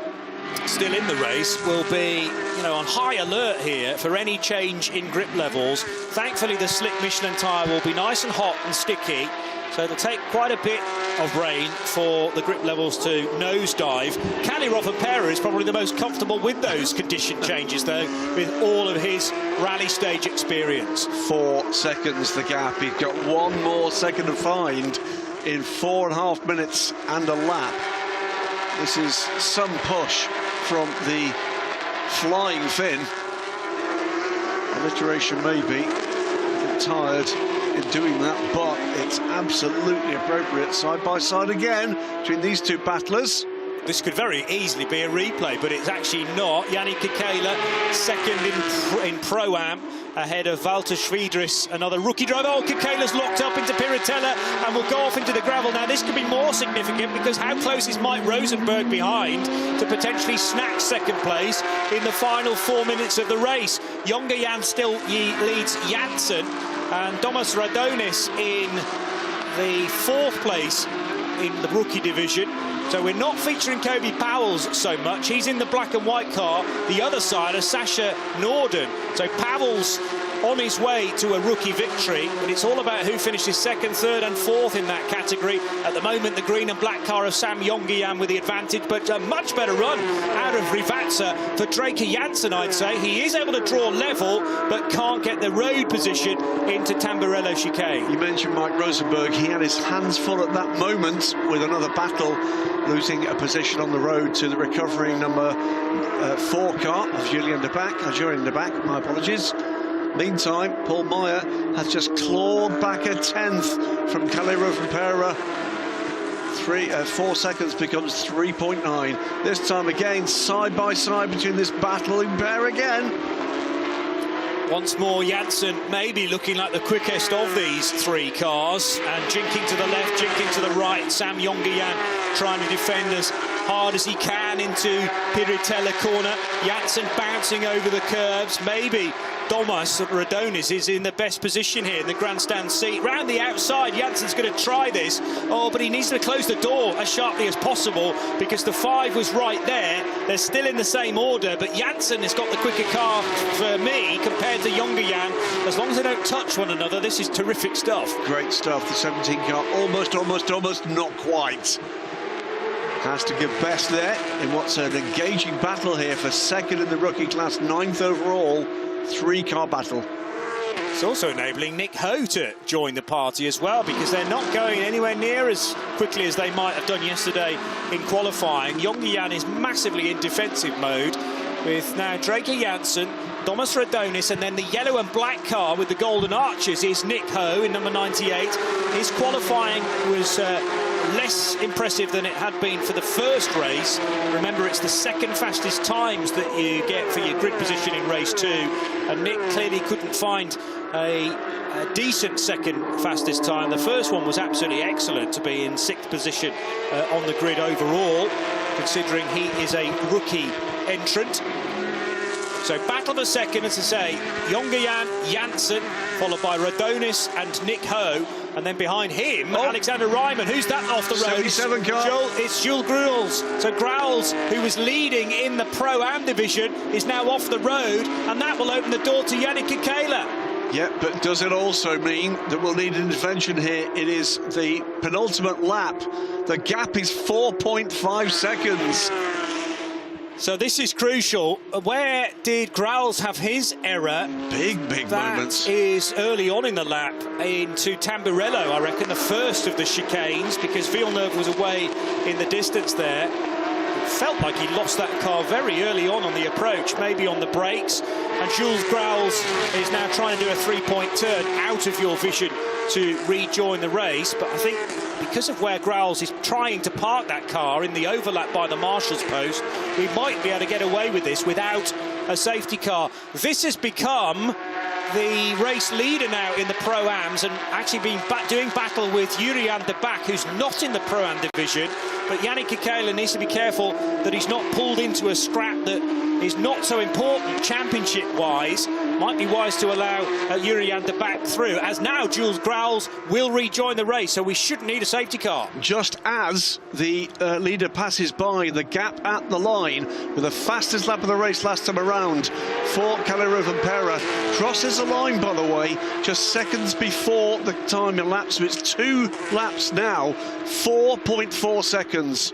Speaker 4: still in the race will be, you know, on high alert here for any change in grip levels. Thankfully, the slick Michelin tyre will be nice and hot and sticky, so it'll take quite a bit of rain for the grip levels to nosedive. Kalle Rovanperä is probably the most comfortable with those condition changes, though, with all of his rally stage experience.
Speaker 5: 4 seconds the gap. He's got one more second to find in 4.5 minutes and a lap. This is some push from the flying Finn. Alliteration maybe. I'm tired in doing that, but it's absolutely appropriate. Side by side again between these two battlers.
Speaker 4: This could very easily be a replay, but it's actually not. Yannick Kekela second in Pro-Am, ahead of Walter Schwiedris, another rookie driver. Oh, Kekela's locked up into Piritella and will go off into the gravel. Now, this could be more significant, because how close is Mike Rosenberg behind to potentially snatch second place in the final 4 minutes of the race? Jongejan still leads Janssen, and Damas Radonis in the 4th place in the rookie division. So we're not featuring Kobe Powell's so much. He's in the black and white car. The other side is Sasha Norden. So Powell's on his way to a rookie victory, but it's all about who finishes second, third and fourth in that category. At the moment, the green and black car of Sam Jongejan with the advantage, but a much better run out of Rivatsa for Draker Janssen, I'd say. He is able to draw level, but can't get the road position into Tamburello chicane.
Speaker 5: You mentioned Mike Rosenberg. He had his hands full at that moment with another battle, losing a position on the road to the recovering number 4 car of Julian de Back, my apologies. Meantime, Paul Meyer has just clawed back a 10th from Kalle Rovanperä. 4 seconds becomes 3.9. This time again, side by side between this battling pair again.
Speaker 4: Once more, Janssen maybe looking like the quickest of these 3 cars, and jinking to the left, jinking to the right. Sam Jongejan trying to defend as hard as he can into Piritella corner. Janssen bouncing over the curbs. Maybe Damas Radonis is in the best position here in the grandstand seat. Round the outside, Janssen's going to try this. Oh, but he needs to close the door as sharply as possible, because the 5 was right there. They're still in the same order, but Janssen has got the quicker car for me compared to Jongejan. As long as they don't touch one another, this is terrific stuff.
Speaker 5: Great stuff. The 17 car almost, not quite. Has to give best there in what's an engaging battle here for second in the rookie class, 9th overall. 3-car battle.
Speaker 4: It's also enabling Nick Ho to join the party as well, because they're not going anywhere near as quickly as they might have done yesterday in qualifying. Jongejan is massively in defensive mode, with now Draker Janssen, Damas Radonis, and then the yellow and black car with the golden arches is Nick Ho in number 98. His qualifying was less impressive than it had been for the first race. Remember, it's the 2nd fastest times that you get for your grid position in race 2, and Nick clearly couldn't find a decent second fastest time. The first one was absolutely excellent to be in 6th position on the grid overall, considering he is a rookie entrant. So battle for second, as I say, Jongejan, Janssen, followed by Radonis and Nick Ho, and then behind him, Alexander Ryman. Who's that off the road?
Speaker 5: 77 car.
Speaker 4: It's Jules Grauls. So Grauls, who was leading in the Pro-Am division, is now off the road, and that will open the door to Yannick Kekela.
Speaker 5: Yeah, but does it also mean that we'll need an intervention here? It is the penultimate lap. The gap is 4.5 seconds.
Speaker 4: So this is crucial. Where did Grauls have his error?
Speaker 5: Big moments.
Speaker 4: That is early on in the lap into Tamburello, I reckon, the first of the chicanes, because Villeneuve was away in the distance there. It felt like he lost that car very early on the approach, maybe on the brakes. And Jules Grauls is now trying to do a 3-point turn out of your vision to rejoin the race. But I think because of where Grauls is trying to park that car in the overlap by the marshal's post, we might be able to get away with this without a safety car. This has become the race leader now in the Pro-Ams, and actually been doing battle with Jurian de Back, who's not in the Pro-Am division. But Yannick Kekela needs to be careful that he's not pulled into a scrap that is not so important championship-wise. Might be wise to allow Jurian de Back through, as now Jules Grauls will rejoin the race, so we shouldn't need a safety car.
Speaker 5: Just as the leader passes by, the gap at the line with the fastest lap of the race last time around for Kalle Rovanperä crosses the line, by the way, just seconds before the time elapsed. So it's 2 laps now, 4.4 seconds.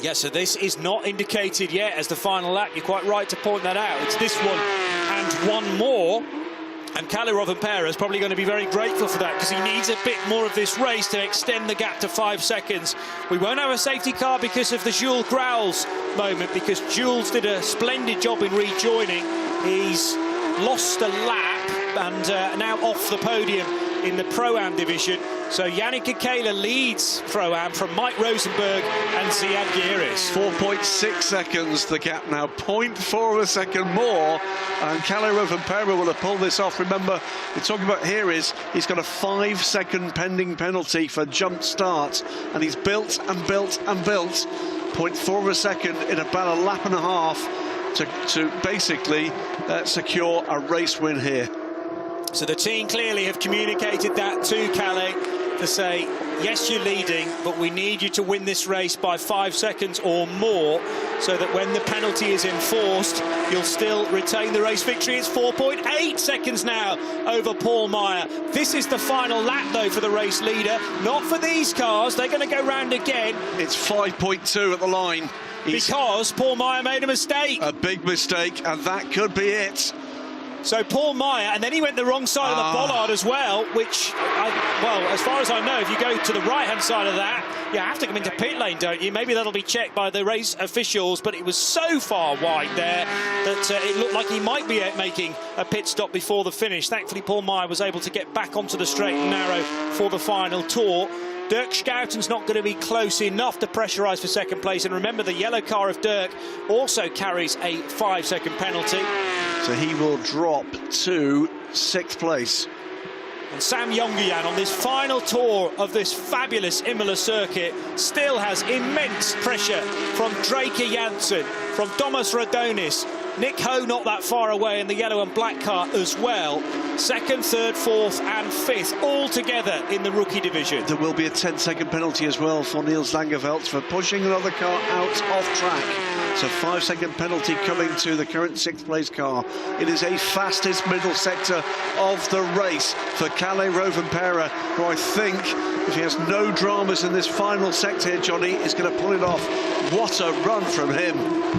Speaker 4: Yeah, so this is not indicated yet as the final lap. You're quite right to point that out. It's this one and one more. And Kalle Rovanperä is probably going to be very grateful for that, because he needs a bit more of this race to extend the gap to 5 seconds. We won't have a safety car because of the Jules Grauls moment, because Jules did a splendid job in rejoining. He's lost a lap and now off the podium in the Pro-Am division. So Yannick Kekela leads Pro-Am from Mike Rosenberg and Ziad Gieris.
Speaker 5: 4.6 seconds the gap now, 0.4 of a second more, and Kalle Rovanperä will have pulled this off. Remember, we're talking about here is he's got a 5-second pending penalty for jump start, and he's built and built and built 0.4 of a second in about a lap and a half to basically secure a race win here.
Speaker 4: So the team clearly have communicated that to Kalle to say, yes, you're leading, but we need you to win this race by 5 seconds or more, so that when the penalty is enforced, you'll still retain the race victory. It's 4.8 seconds now over Paul Meyer. This is the final lap, though, for the race leader. Not for these cars. They're going to go round again.
Speaker 5: It's 5.2 at the line.
Speaker 4: Because Paul Meyer made a mistake.
Speaker 5: A big mistake, and that could be it.
Speaker 4: So Paul Meyer, and then he went the wrong side of the bollard as well, which, well, as far as I know, if you go to the right-hand side of that, you have to come into pit lane, don't you? Maybe that'll be checked by the race officials, but it was so far wide there that it looked like he might be making a pit stop before the finish. Thankfully, Paul Meyer was able to get back onto the straight and narrow for the final tour. Dirk Schouten's not going to be close enough to pressurise for second place. And remember, the yellow car of Dirk also carries a 5-second penalty.
Speaker 5: So he will drop to 6th place.
Speaker 4: And Sam Jongejan, on this final tour of this fabulous Imola circuit, still has immense pressure from Draker Janssen, from Thomas Radonis, Nick Ho not that far away in the yellow and black car as well. 2nd, 3rd, 4th and 5th all together in the rookie division.
Speaker 5: There will be a 10-second penalty as well for Niels Langeveld for pushing another car out off track. So 5-second penalty coming to the current 6th place car. It is a fastest middle sector of the race for Kalle Rovanperä, who I think, if he has no dramas in this final sector here, Johnny, is going to pull it off. What a run from him.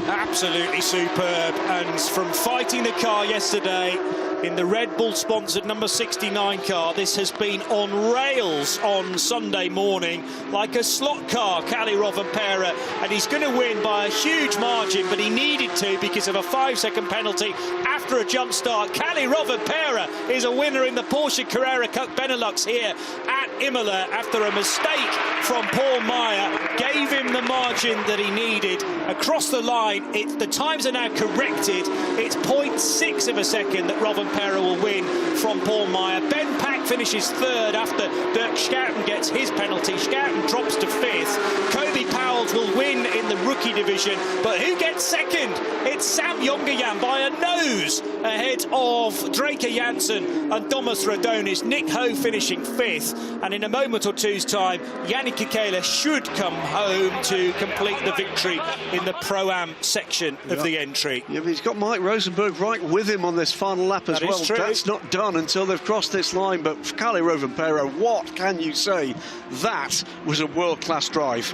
Speaker 4: Absolutely superb. And from fighting the car yesterday in the Red Bull sponsored number 69 car, this has been on rails on Sunday morning, like a slot car, Kalle Rovanperä, and he's going to win by a huge margin, but he needed to because of a 5-second penalty after a jump start. Kalle Rovanperä is a winner in the Porsche Carrera Cup Benelux here at Imola after a mistake from Paul Meyer gave him the margin that he needed. Across the line, the times are now corrected. It's 0.6 of a second that Rovanperä will win from Paul Meyer. Ben Pack finishes third after Dirk Schouten gets his penalty. Schouten drops to fifth. Kobe Powell will win in the rookie division, but who gets second? It's Sam Jongejan by a nose ahead of Draker Janssen and Thomas Radonis. Nick Ho finishing fifth, and in a moment or two's time, Yannick Kekele should come home to complete the victory in the Pro-Am section of the entry.
Speaker 5: Yeah, but he's got Mike Rosenberg right with him on this final lap as well. That's not done until they've crossed this line, but Kalle Rovanperä, what can you say? That was a world-class drive.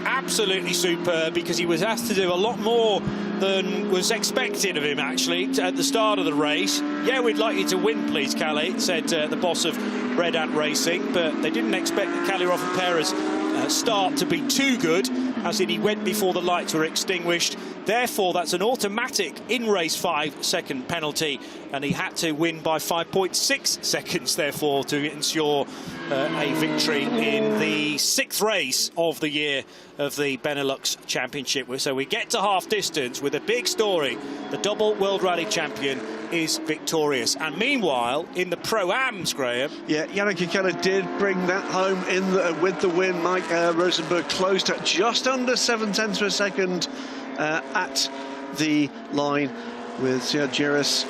Speaker 4: Absolutely superb, because he was asked to do a lot more than was expected of him, actually, at the start of the race. Yeah, we'd like you to win, please, Kalle, said the boss of Red Ant Racing, but they didn't expect Kalle Rovanperä's start to be too good, as in he went before the lights were extinguished. Therefore, that's an automatic in-race 5-second penalty, and he had to win by 5.6 seconds, therefore, to ensure a victory in the 6th race of the year of the Benelux Championship. So we get to half distance with a big story. The double World Rally champion is victorious. And meanwhile, in the Pro-Ams, Graham...
Speaker 5: Yeah, Yannick Kekele did bring that home with the win. Mike Rosenberg closed at just under 0.7 of a second at the line, with Giris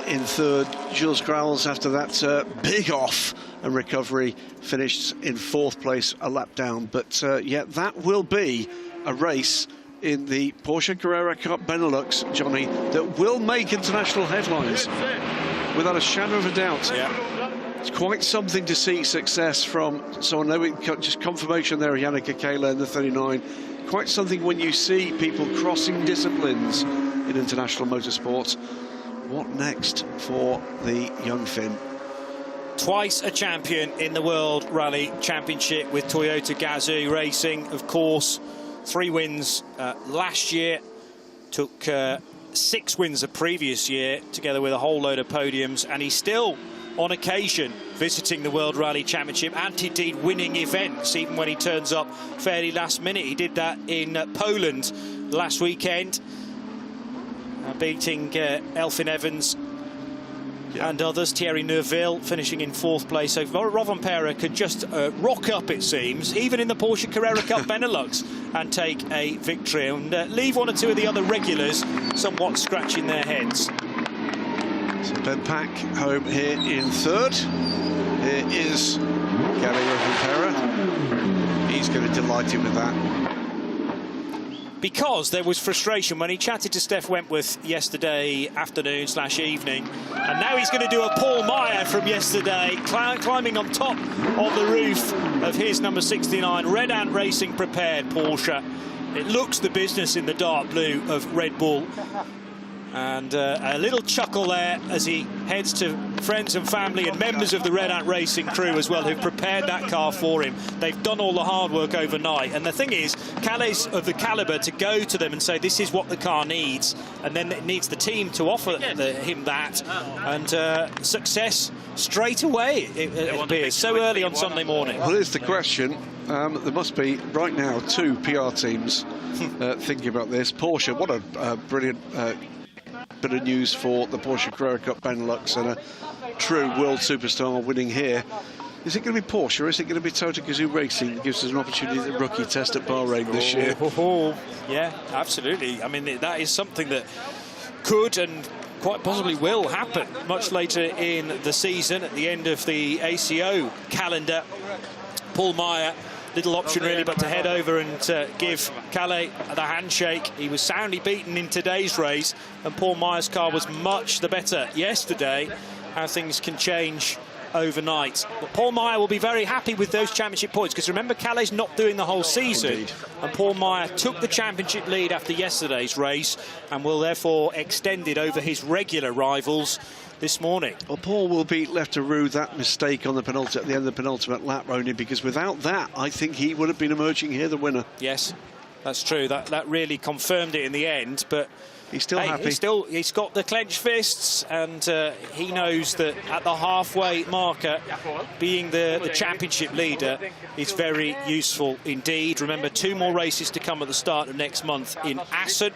Speaker 5: in third. Jules Grauls after that big off and recovery finished in 4th place, a lap down. But yeah, that will be a race in the Porsche Carrera Cup Benelux, Johnny, that will make international headlines without a shadow of a doubt.
Speaker 4: Yeah.
Speaker 5: It's quite something to see success from someone, just confirmation there of Yannick Kekele in the 39. Quite something when you see people crossing disciplines in international motorsport. What next for the young Finn?
Speaker 4: Twice a champion in the World Rally Championship with Toyota Gazoo Racing, of course. 3 wins last year, took 6 wins the previous year, together with a whole load of podiums, and he's still, on occasion, visiting the World Rally Championship and indeed winning events, even when he turns up fairly last minute. He did that in Poland last weekend, beating Elfyn Evans and others. Thierry Neuville finishing in 4th place. So Rovanperä could just rock up, it seems, even in the Porsche Carrera Cup Benelux, and take a victory and leave 1 or 2 of the other regulars somewhat scratching their heads.
Speaker 5: So Ben Pack home here in 3rd. Here is Kalle Rovanperä. He's going to delight him with that.
Speaker 4: Because there was frustration when he chatted to Steph Wentworth yesterday afternoon/evening, and now he's going to do a Paul Meyer from yesterday, climbing on top of the roof of his number 69 Red Ant Racing prepared Porsche. It looks the business in the dark blue of Red Bull. And a little chuckle there as he heads to friends and family and members of the Red Ant Racing crew as well, who've prepared that car for him. They've done all the hard work overnight. And the thing is, Calle's of the calibre to go to them and say, this is what the car needs. And then it needs the team to offer him that. And success straight away, it appears, so early on Sunday morning.
Speaker 5: Well, here's the question. There must be, right now, 2 PR teams thinking about this. Porsche, what a brilliant... bit of news for the Porsche Carrera Cup Benelux, and a true world superstar winning here. Is it going to be Porsche, or is it going to be Toyota Gazoo Racing that gives us an opportunity at the rookie test at Bahrain this year?
Speaker 4: Yeah, absolutely. I mean, that is something that could and quite possibly will happen much later in the season, at the end of the ACO calendar. Paul Meyer, little option really but to head over and give Kalle the handshake. He was soundly beaten in today's race, and Paul Meyer's car was much the better yesterday. How things can change overnight. But Paul Meyer will be very happy with those championship points, because remember, Calle's not doing the whole season.
Speaker 5: Indeed.
Speaker 4: And Paul Meyer took the championship lead after yesterday's race and will therefore extend it over his regular rivals this morning.
Speaker 5: Well, Paul will be left to rue that mistake on the penultimate, at the end of the penultimate lap, only because without that, I think he would have been emerging here the winner.
Speaker 4: Yes, That's true. That really confirmed it in the end, but
Speaker 5: He's still happy.
Speaker 4: He's got the clenched fists, and he knows that at the halfway marker, being the championship leader is very useful indeed. Remember, 2 more races to come at the start of next month in Assen.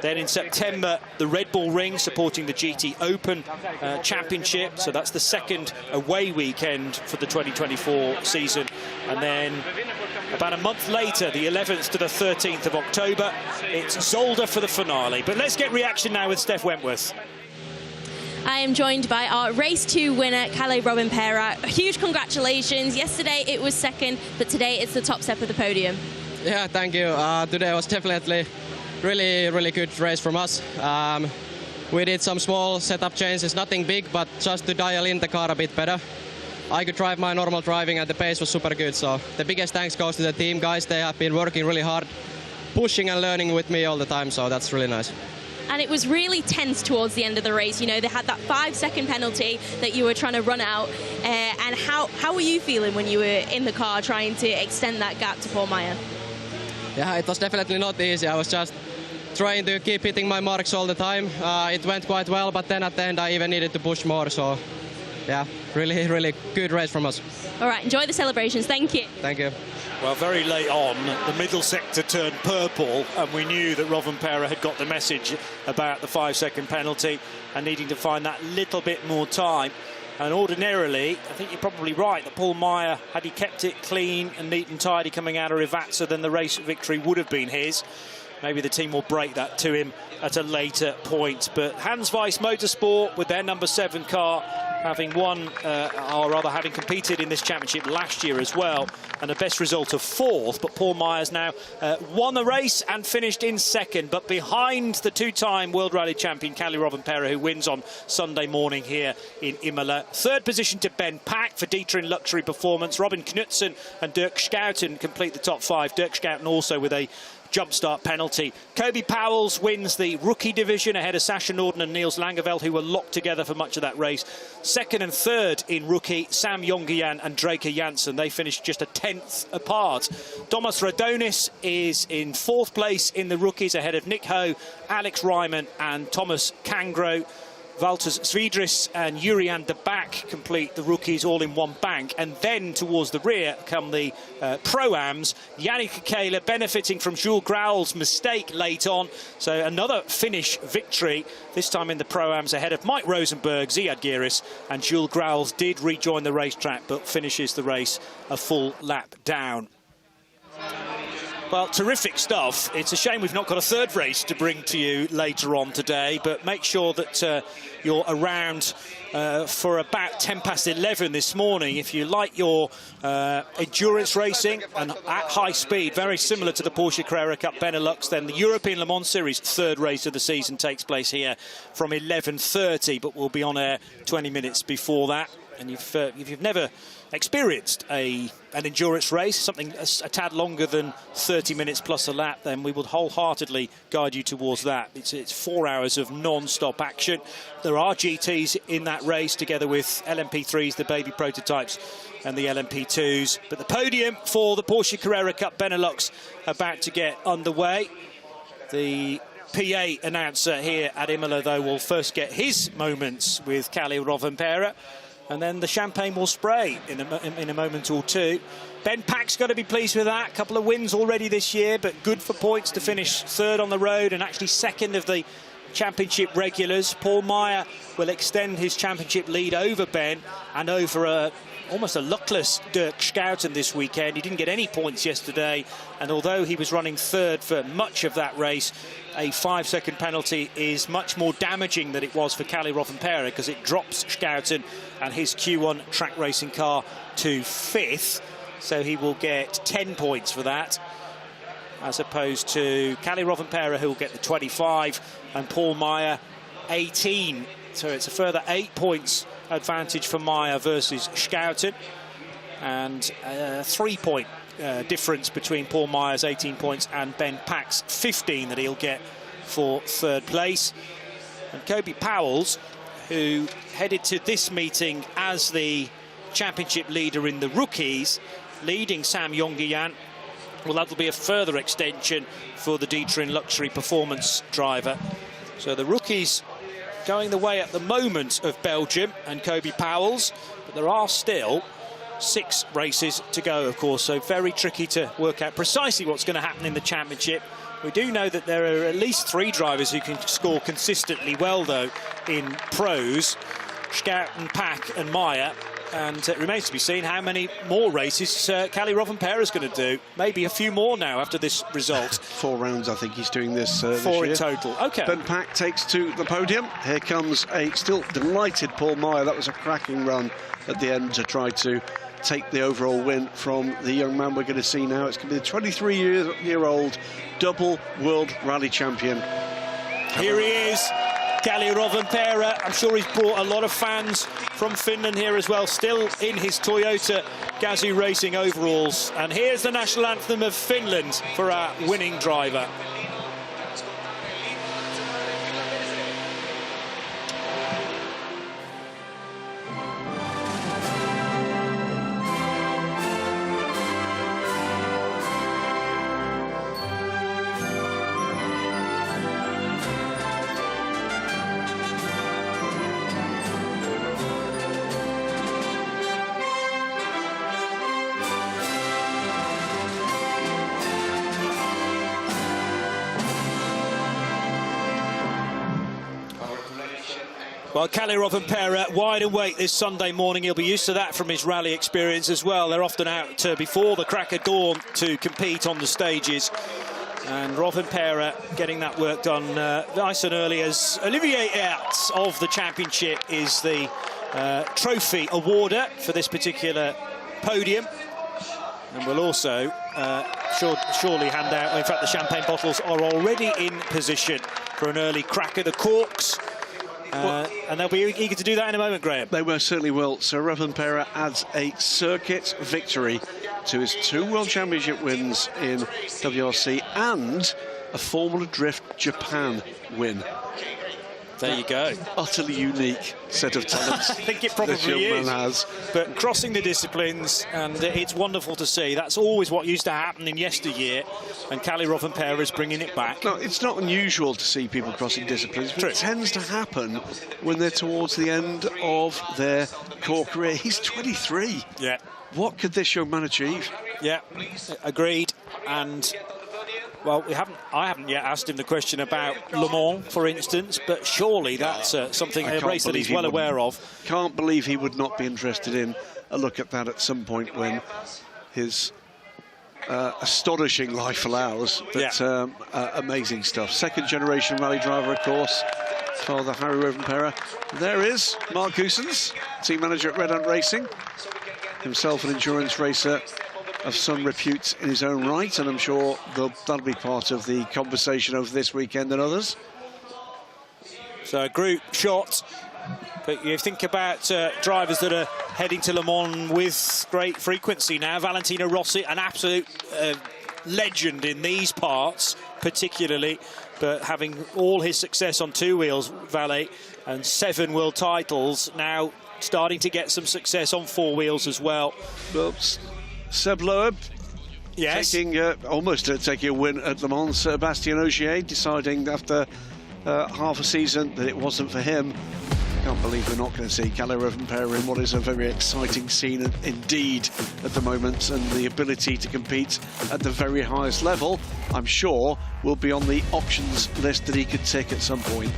Speaker 4: Then in September, the Red Bull Ring supporting the GT Open Championship. So that's the second away weekend for the 2024 season. And then about a month later, the 11th to the 13th of October, it's Zolder for the finale. But let's get reaction now with Steph Wentworth.
Speaker 6: I am joined by our Race 2 winner, Kalle Rovanperä. Huge congratulations. Yesterday it was second, but today it's the top step of the podium.
Speaker 7: Yeah, thank you. Today was definitely really good race from us. We did some small setup changes, nothing big, but just to dial in the car a bit better. I could drive my normal driving and the pace was super good. So the biggest thanks goes to the team guys. They have been working really hard, pushing and learning with me all the time, so that's really nice.
Speaker 6: And it was really tense towards the end of the race. You know, they had that 5-second penalty that you were trying to run out. And how were you feeling when you were in the car trying to extend that gap to Paul Meyer?
Speaker 7: Yeah, it was definitely not easy. I was just trying to keep hitting my marks all the time. It went quite well, but then at the end I even needed to push more. So, yeah, really good race from us.
Speaker 6: All right, enjoy the celebrations. Thank you.
Speaker 7: Thank you.
Speaker 4: Well, very late on, the middle sector turned purple, and we knew that Rovanperä had got the message about the 5-second penalty and needing to find that little bit more time. And ordinarily, I think you're probably right that Paul Meyer, had he kept it clean and neat and tidy coming out of Rivazza, then the race victory would have been his. Maybe the team will break that to him at a later point. But Hans Weiss Motorsport, with their number 7 car, having won, or rather having competed in this championship last year as well, and a best result of 4th. But Paul Meyer's now won the race and finished in 2nd, but behind the 2-time World Rally champion Kalle Rovanperä, who wins on Sunday morning here in Imola. 3rd position to Ben Pack for Dieter Luxury Performance. Robin Knudsen and Dirk Schouten complete the top 5. Dirk Schouten also with a jump-start penalty. Kobe Powells wins the rookie division ahead of Sascha Norden and Niels Langeveld, who were locked together for much of that race. 2nd and 3rd in rookie, Sam Jongejan and Draker Janssen. They finished just a 10th apart. Thomas Radonis is in 4th place in the rookies ahead of Nick Ho, Alex Ryman and Thomas Kangro. Valters Svidris and Jurian de Back complete the rookies all in one bank. And then towards the rear come the Pro-Ams. Yannick Kekele benefiting from Jules Grau's mistake late on. So another Finnish victory, this time in the Pro-Ams ahead of Mike Rosenberg, Ziad Giris, and Jules Grauls did rejoin the racetrack but finishes the race a full lap down. Well, terrific stuff. It's a shame we've not got a 3rd race to bring to you later on today, but make sure that you're around for about 11 this morning. If you like your endurance racing and at high speed, very similar to the Porsche Carrera Cup Benelux, then the European Le Mans Series 3rd race of the season takes place here from 11:30, but we'll be on air 20 minutes before that. And if you've never experienced an endurance race, something a tad longer than 30 minutes plus a lap, then we would wholeheartedly guide you towards that. It's 4 hours of non-stop action. There are GTs in that race, together with LMP3s, the baby prototypes, and the LMP2s. But the podium for the Porsche Carrera Cup Benelux about to get underway. The PA announcer here at Imola, though, will first get his moments with Kalle Rovanperä, and then the champagne will spray in a moment or two. Ben Pack's got to be pleased with that. A couple of wins already this year, but good for points to finish 3rd on the road and actually 2nd of the championship regulars. Paul Meyer will extend his championship lead over Ben and over almost a luckless Dirk Schouten this weekend. He didn't get any points yesterday, and although he was running 3rd for much of that race, a 5-second penalty is much more damaging than it was for Kalle Rovanperä, because it drops Schouten and his Q1 track racing car to 5th. So he will get 10 points for that, as opposed to Kalle Rovanperä, who will get the 25, and Paul Meyer 18. So it's a further 8 points advantage for Meyer versus Schouten, and a 3-point difference between Paul Meyer's 18 points and Ben Pack's 15 that he'll get for 3rd place. And Kobe Powells, who headed to this meeting as the championship leader in the rookies, leading Sam Jongejan Well, that'll be a further extension for the Dieterin luxury performance driver. So the rookies going the way at the moment of Belgium and Kobe Powell's, but there are still 6 races to go, of course, so very tricky to work out precisely what's going to happen in the championship. We do know that there are at least 3 drivers who can score consistently well, though, in pros, Schouten, Pack and Meyer, and it remains to be seen how many more races Kalle Rovanperä is going to do. Maybe a few more now after this result.
Speaker 5: 4 rounds, I think he's doing this
Speaker 4: 4
Speaker 5: this year.
Speaker 4: in total. OK.
Speaker 5: Ben Pack takes to the podium. Here comes a still delighted Paul Meyer. That was a cracking run at the end to try to take the overall win from the young man we're going to see now. It's going to be the 23-year-old double world rally champion.
Speaker 4: Here he is, Kalle Rovanperä. I'm sure he's brought a lot of fans from Finland here as well, still in his Toyota Gazoo Racing overalls. And here's the national anthem of Finland for our winning driver. Well, Kalle Rovanperä wide awake this Sunday morning. He'll be used to that from his rally experience as well. They're often out before the crack of dawn to compete on the stages. And Rovanperä getting that work done nice and early, as Olivier Hertz of the championship is the trophy awarder for this particular podium. And we'll also surely hand out, in fact, the champagne bottles are already in position for an early crack of the corks. And they'll be eager to do that in a moment, Graham.
Speaker 5: They most certainly will. So Rovanperä adds a circuit victory to his 2 World Championship wins in WRC and a Formula Drift Japan win.
Speaker 4: There you go.
Speaker 5: Utterly unique set of talents.
Speaker 4: I think it probably
Speaker 5: this young
Speaker 4: is.
Speaker 5: man has.
Speaker 4: But crossing the disciplines, and it's wonderful to see. That's always what used to happen in yesteryear, and Kalle Rovanperä is bringing it back.
Speaker 5: No, it's not unusual to see people crossing disciplines, but
Speaker 4: True.
Speaker 5: it tends to happen when they're towards the end of their core career. He's 23.
Speaker 4: Yeah.
Speaker 5: What could this young man achieve?
Speaker 4: Yeah, agreed. And well, I haven't yet asked him the question about Le Mans, for instance, but surely that's a race that he's well aware of.
Speaker 5: Can't believe he would not be interested in a look at that at some point when his astonishing life allows. But amazing stuff. Second generation rally driver, of course, Father Harry Rovanperä. There is Mark Goossens, team manager at Red Ant Racing, himself an endurance racer of some repute in his own right, and I'm sure that'll be part of the conversation over this weekend and others.
Speaker 4: So a group shot, but you think about drivers that are heading to Le Mans with great frequency now. Valentino Rossi, an absolute legend in these parts, particularly, but having all his success on 2 wheels, Valet, and 7 world titles, now starting to get some success on 4 wheels as well.
Speaker 5: Well, Seb Loeb,
Speaker 4: yes,
Speaker 5: almost taking a win at Le Mans. Bastien Ogier deciding after half a season that it wasn't for him. Can't believe we're not going to see Kalle Rovanperä in what is a very exciting scene indeed at the moment, and the ability to compete at the very highest level, I'm sure, will be on the options list that he could tick at some point.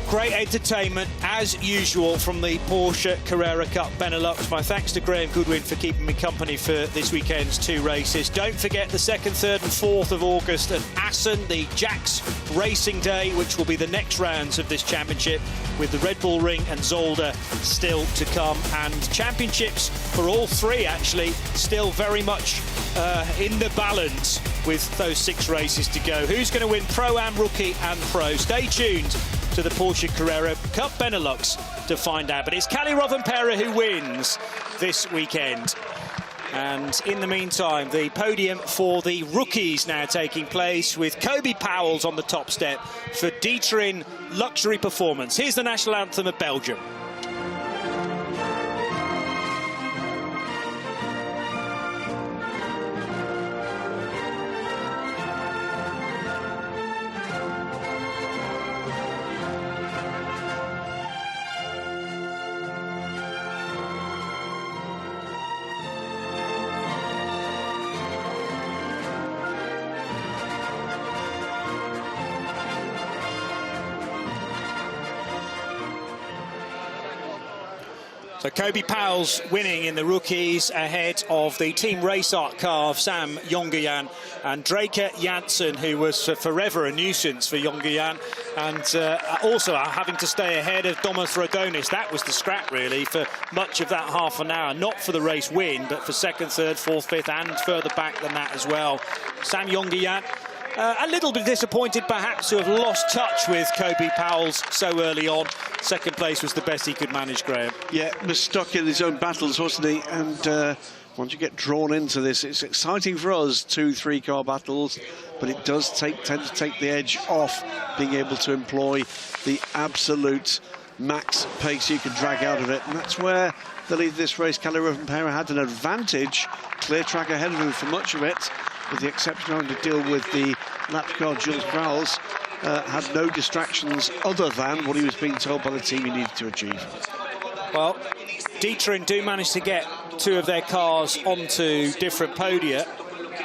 Speaker 4: Great entertainment, as usual, from the Porsche Carrera Cup Benelux. My thanks to Graham Goodwin for keeping me company for this weekend's 2 races. Don't forget the 2nd, 3rd and 4th of August at Assen, the Jax Racing Day, which will be the next rounds of this championship, with the Red Bull Ring and Zolder still to come. And championships for all 3, actually, still very much in the balance with those 6 races to go. Who's going to win Pro-Am, Rookie and Pro? Stay tuned to the Porsche Carrera Cup Benelux to find out. But it's Kalle Rovanperä who wins this weekend. And in the meantime, the podium for the rookies now taking place, with Kobe Powell's on the top step for Dieterin Luxury Performance. Here's the national anthem of Belgium. But Kobe Powell's winning in the rookies ahead of the Team Race Art car of Sam Jongejan and Draker Janssen, who was forever a nuisance for Jongejan, and also having to stay ahead of Domas Rodonis. That was the scrap, really, for much of that half an hour. Not for the race win, but for second, third, fourth, fifth, and further back than that as well. Sam Jongejan, a little bit disappointed perhaps to have lost touch with Kobe Powell's so early on. Second place was the best he could manage, Graham.
Speaker 5: Yeah, was stuck in his own battles, wasn't he? And once you get drawn into this, it's exciting for us, 2-3 car battles, but it does tend to take the edge off being able to employ the absolute max pace you can drag out of it. And that's where the lead of this race, Kalle Rovanperä, had an advantage, clear track ahead of him for much of it, with the exception of having to deal with the lap car. Jules Grauls had no distractions other than what he was being told by the team he needed to achieve.
Speaker 4: Well, D'Ieteren do manage to get two of their cars onto different podia.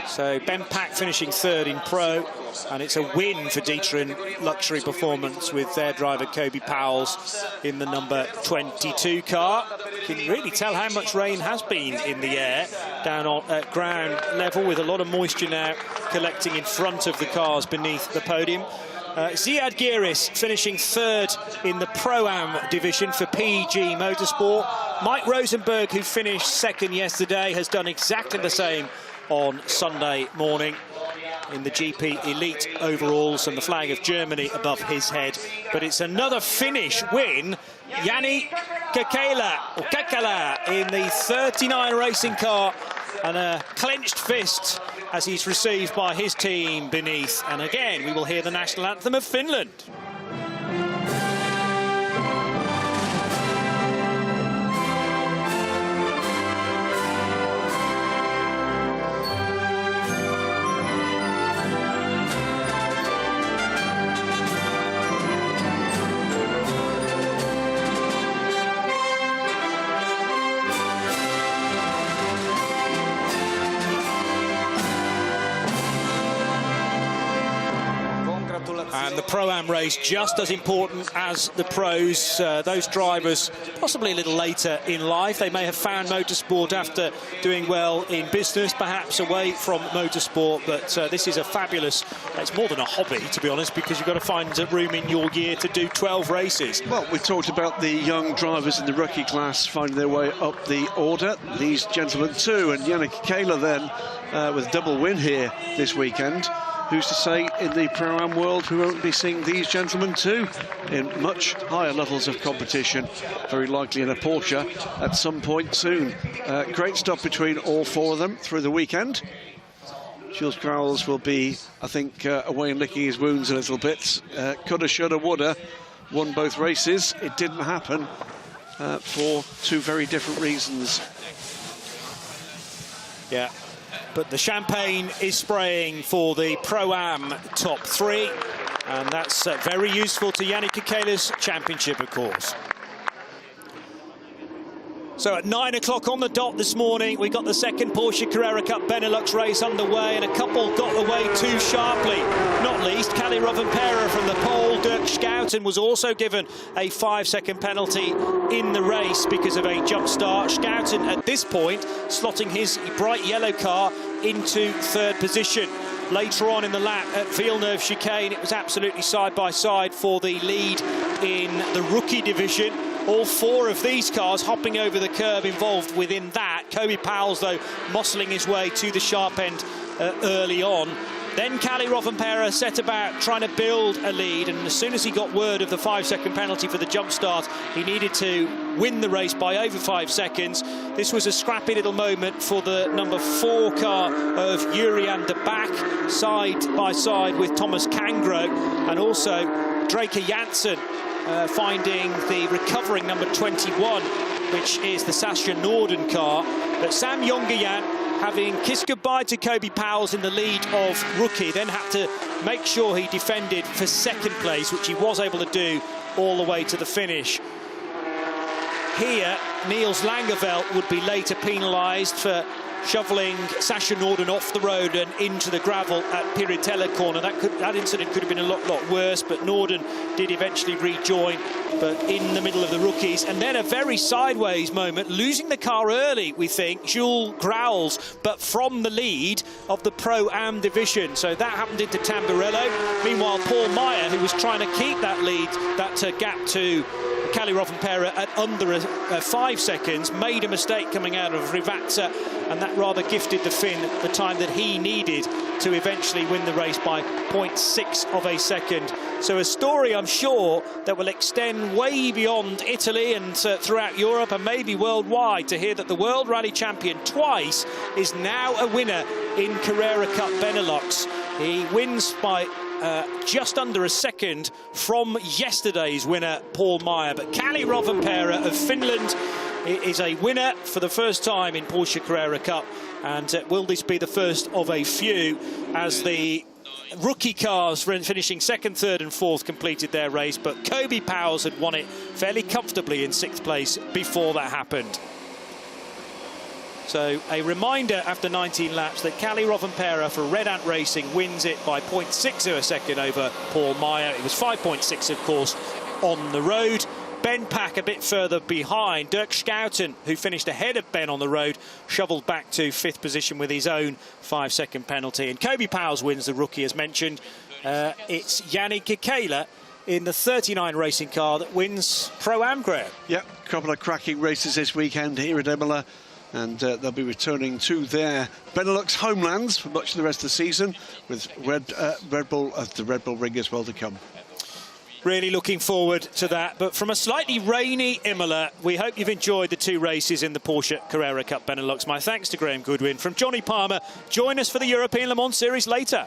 Speaker 4: So Ben Pack finishing third in Pro, and it's a win for D'Ieteren Luxury Performance with their driver Kobe Powell's in the number 22 car. You can really tell how much rain has been in the air down at ground level, with a lot of moisture now collecting in front of the cars beneath the podium. Ziad Giris finishing third in the Pro-Am division for PG Motorsport. Mike Rosenberg, who finished second yesterday, has done exactly the same on Sunday morning in the GP Elite overalls and the flag of Germany above his head. But it's another Finnish win. Jani Kekala in the 39 racing car, and a clenched fist as he's received by his team beneath. And again, we will hear the national anthem of Finland. And the Pro-Am race just as important as the pros. Those drivers possibly a little later in life. They may have found motorsport after doing well in business, perhaps away from motorsport. But this is a fabulous, it's more than a hobby, to be honest, because you've got to find room in your year to do 12 races.
Speaker 5: Well, we talked about the young drivers in the rookie class finding their way up the order. These gentlemen too, and Yannick Kayla then with a double win here this weekend. Who's to say in the Pro-Am world we won't be seeing these gentlemen too in much higher levels of competition, very likely in a Porsche at some point soon. Great stuff between all four of them through the weekend. Jules Grauls will be, I think, away and licking his wounds a little bit. Coulda, shoulda, woulda, won both races. It didn't happen for two very different reasons.
Speaker 4: Yeah. But the champagne is spraying for the Pro-Am top three, and that's very useful to Yannick Kekala's championship, of course. So at 9 o'clock on the dot this morning, we got the second Porsche Carrera Cup Benelux race underway, and a couple got away too sharply. Not least, Kalle Rovanperä from the pole. Dirk Schouten was also given a 5-second penalty in the race because of a jump start. Schouten at this point slotting his bright yellow car into third position. Later on in the lap at Villeneuve chicane, it was absolutely side by side for the lead in the rookie division. All four of these cars hopping over the curb involved within that. Kobe Powell's, though, muscling his way to the sharp end early on. Then Kalle Rovanperä set about trying to build a lead, and as soon as he got word of the 5-second penalty for the jump start, he needed to win the race by over 5 seconds. This was a scrappy little moment for the number 4 car of Jurian de Back, side by side with Thomas Kangro, and also Draker Janssen finding the recovering number 21, which is the Sascha Norden car. But Sam Jongejan, having kissed goodbye to Kobe Powell's in the lead of rookie, then had to make sure he defended for second place, which he was able to do all the way to the finish. Here, Niels Langeveld would be later penalised for shoveling Sasha Norden off the road and into the gravel at Piritella corner. That incident could have been a lot worse, but Norden did eventually rejoin, but in the middle of the rookies. And then a very sideways moment, losing the car early, we think, Jules Growls, but from the lead of the Pro-Am division. So that happened into Tamburello. Meanwhile, Paul Meyer, who was trying to keep that lead, that gap to Kalle Rovanperä at under 5 seconds, made a mistake coming out of Rivazza, and that rather gifted the Finn the time that he needed to eventually win the race by 0.6 of a second. So a story, I'm sure, that will extend way beyond Italy and throughout Europe and maybe worldwide, to hear that the World Rally Champion twice is now a winner in Carrera Cup Benelux. He wins by just under a second from yesterday's winner, Paul Meyer. But Kalle Rovanperä of Finland is a winner for the first time in Porsche Carrera Cup. And will this be the first of a few, as the rookie cars finishing second, third and fourth completed their race? But Kobe Powers had won it fairly comfortably in 6th place before that happened. So a reminder after 19 laps that Kalle Rovanperä for Red Ant Racing wins it by 0.6 of a second over Paul Meyer. It was 5.6, of course, on the road. Ben Pack a bit further behind. Dirk Schouten, who finished ahead of Ben on the road, shovelled back to 5th position with his own 5-second penalty. And Kobe Powers wins the rookie, as mentioned. It's Yannick Kekela in the 39 racing car that wins Pro-Am, Graham.
Speaker 5: Yep, a couple of cracking races this weekend here at Imola. And they'll be returning to their Benelux homelands for much of the rest of the season, with Red Bull Ring as well to come.
Speaker 4: Really looking forward to that. But from a slightly rainy Imola, we hope you've enjoyed the 2 races in the Porsche Carrera Cup Benelux. My thanks to Graham Goodwin. From Johnny Palmer, join us for the European Le Mans Series later.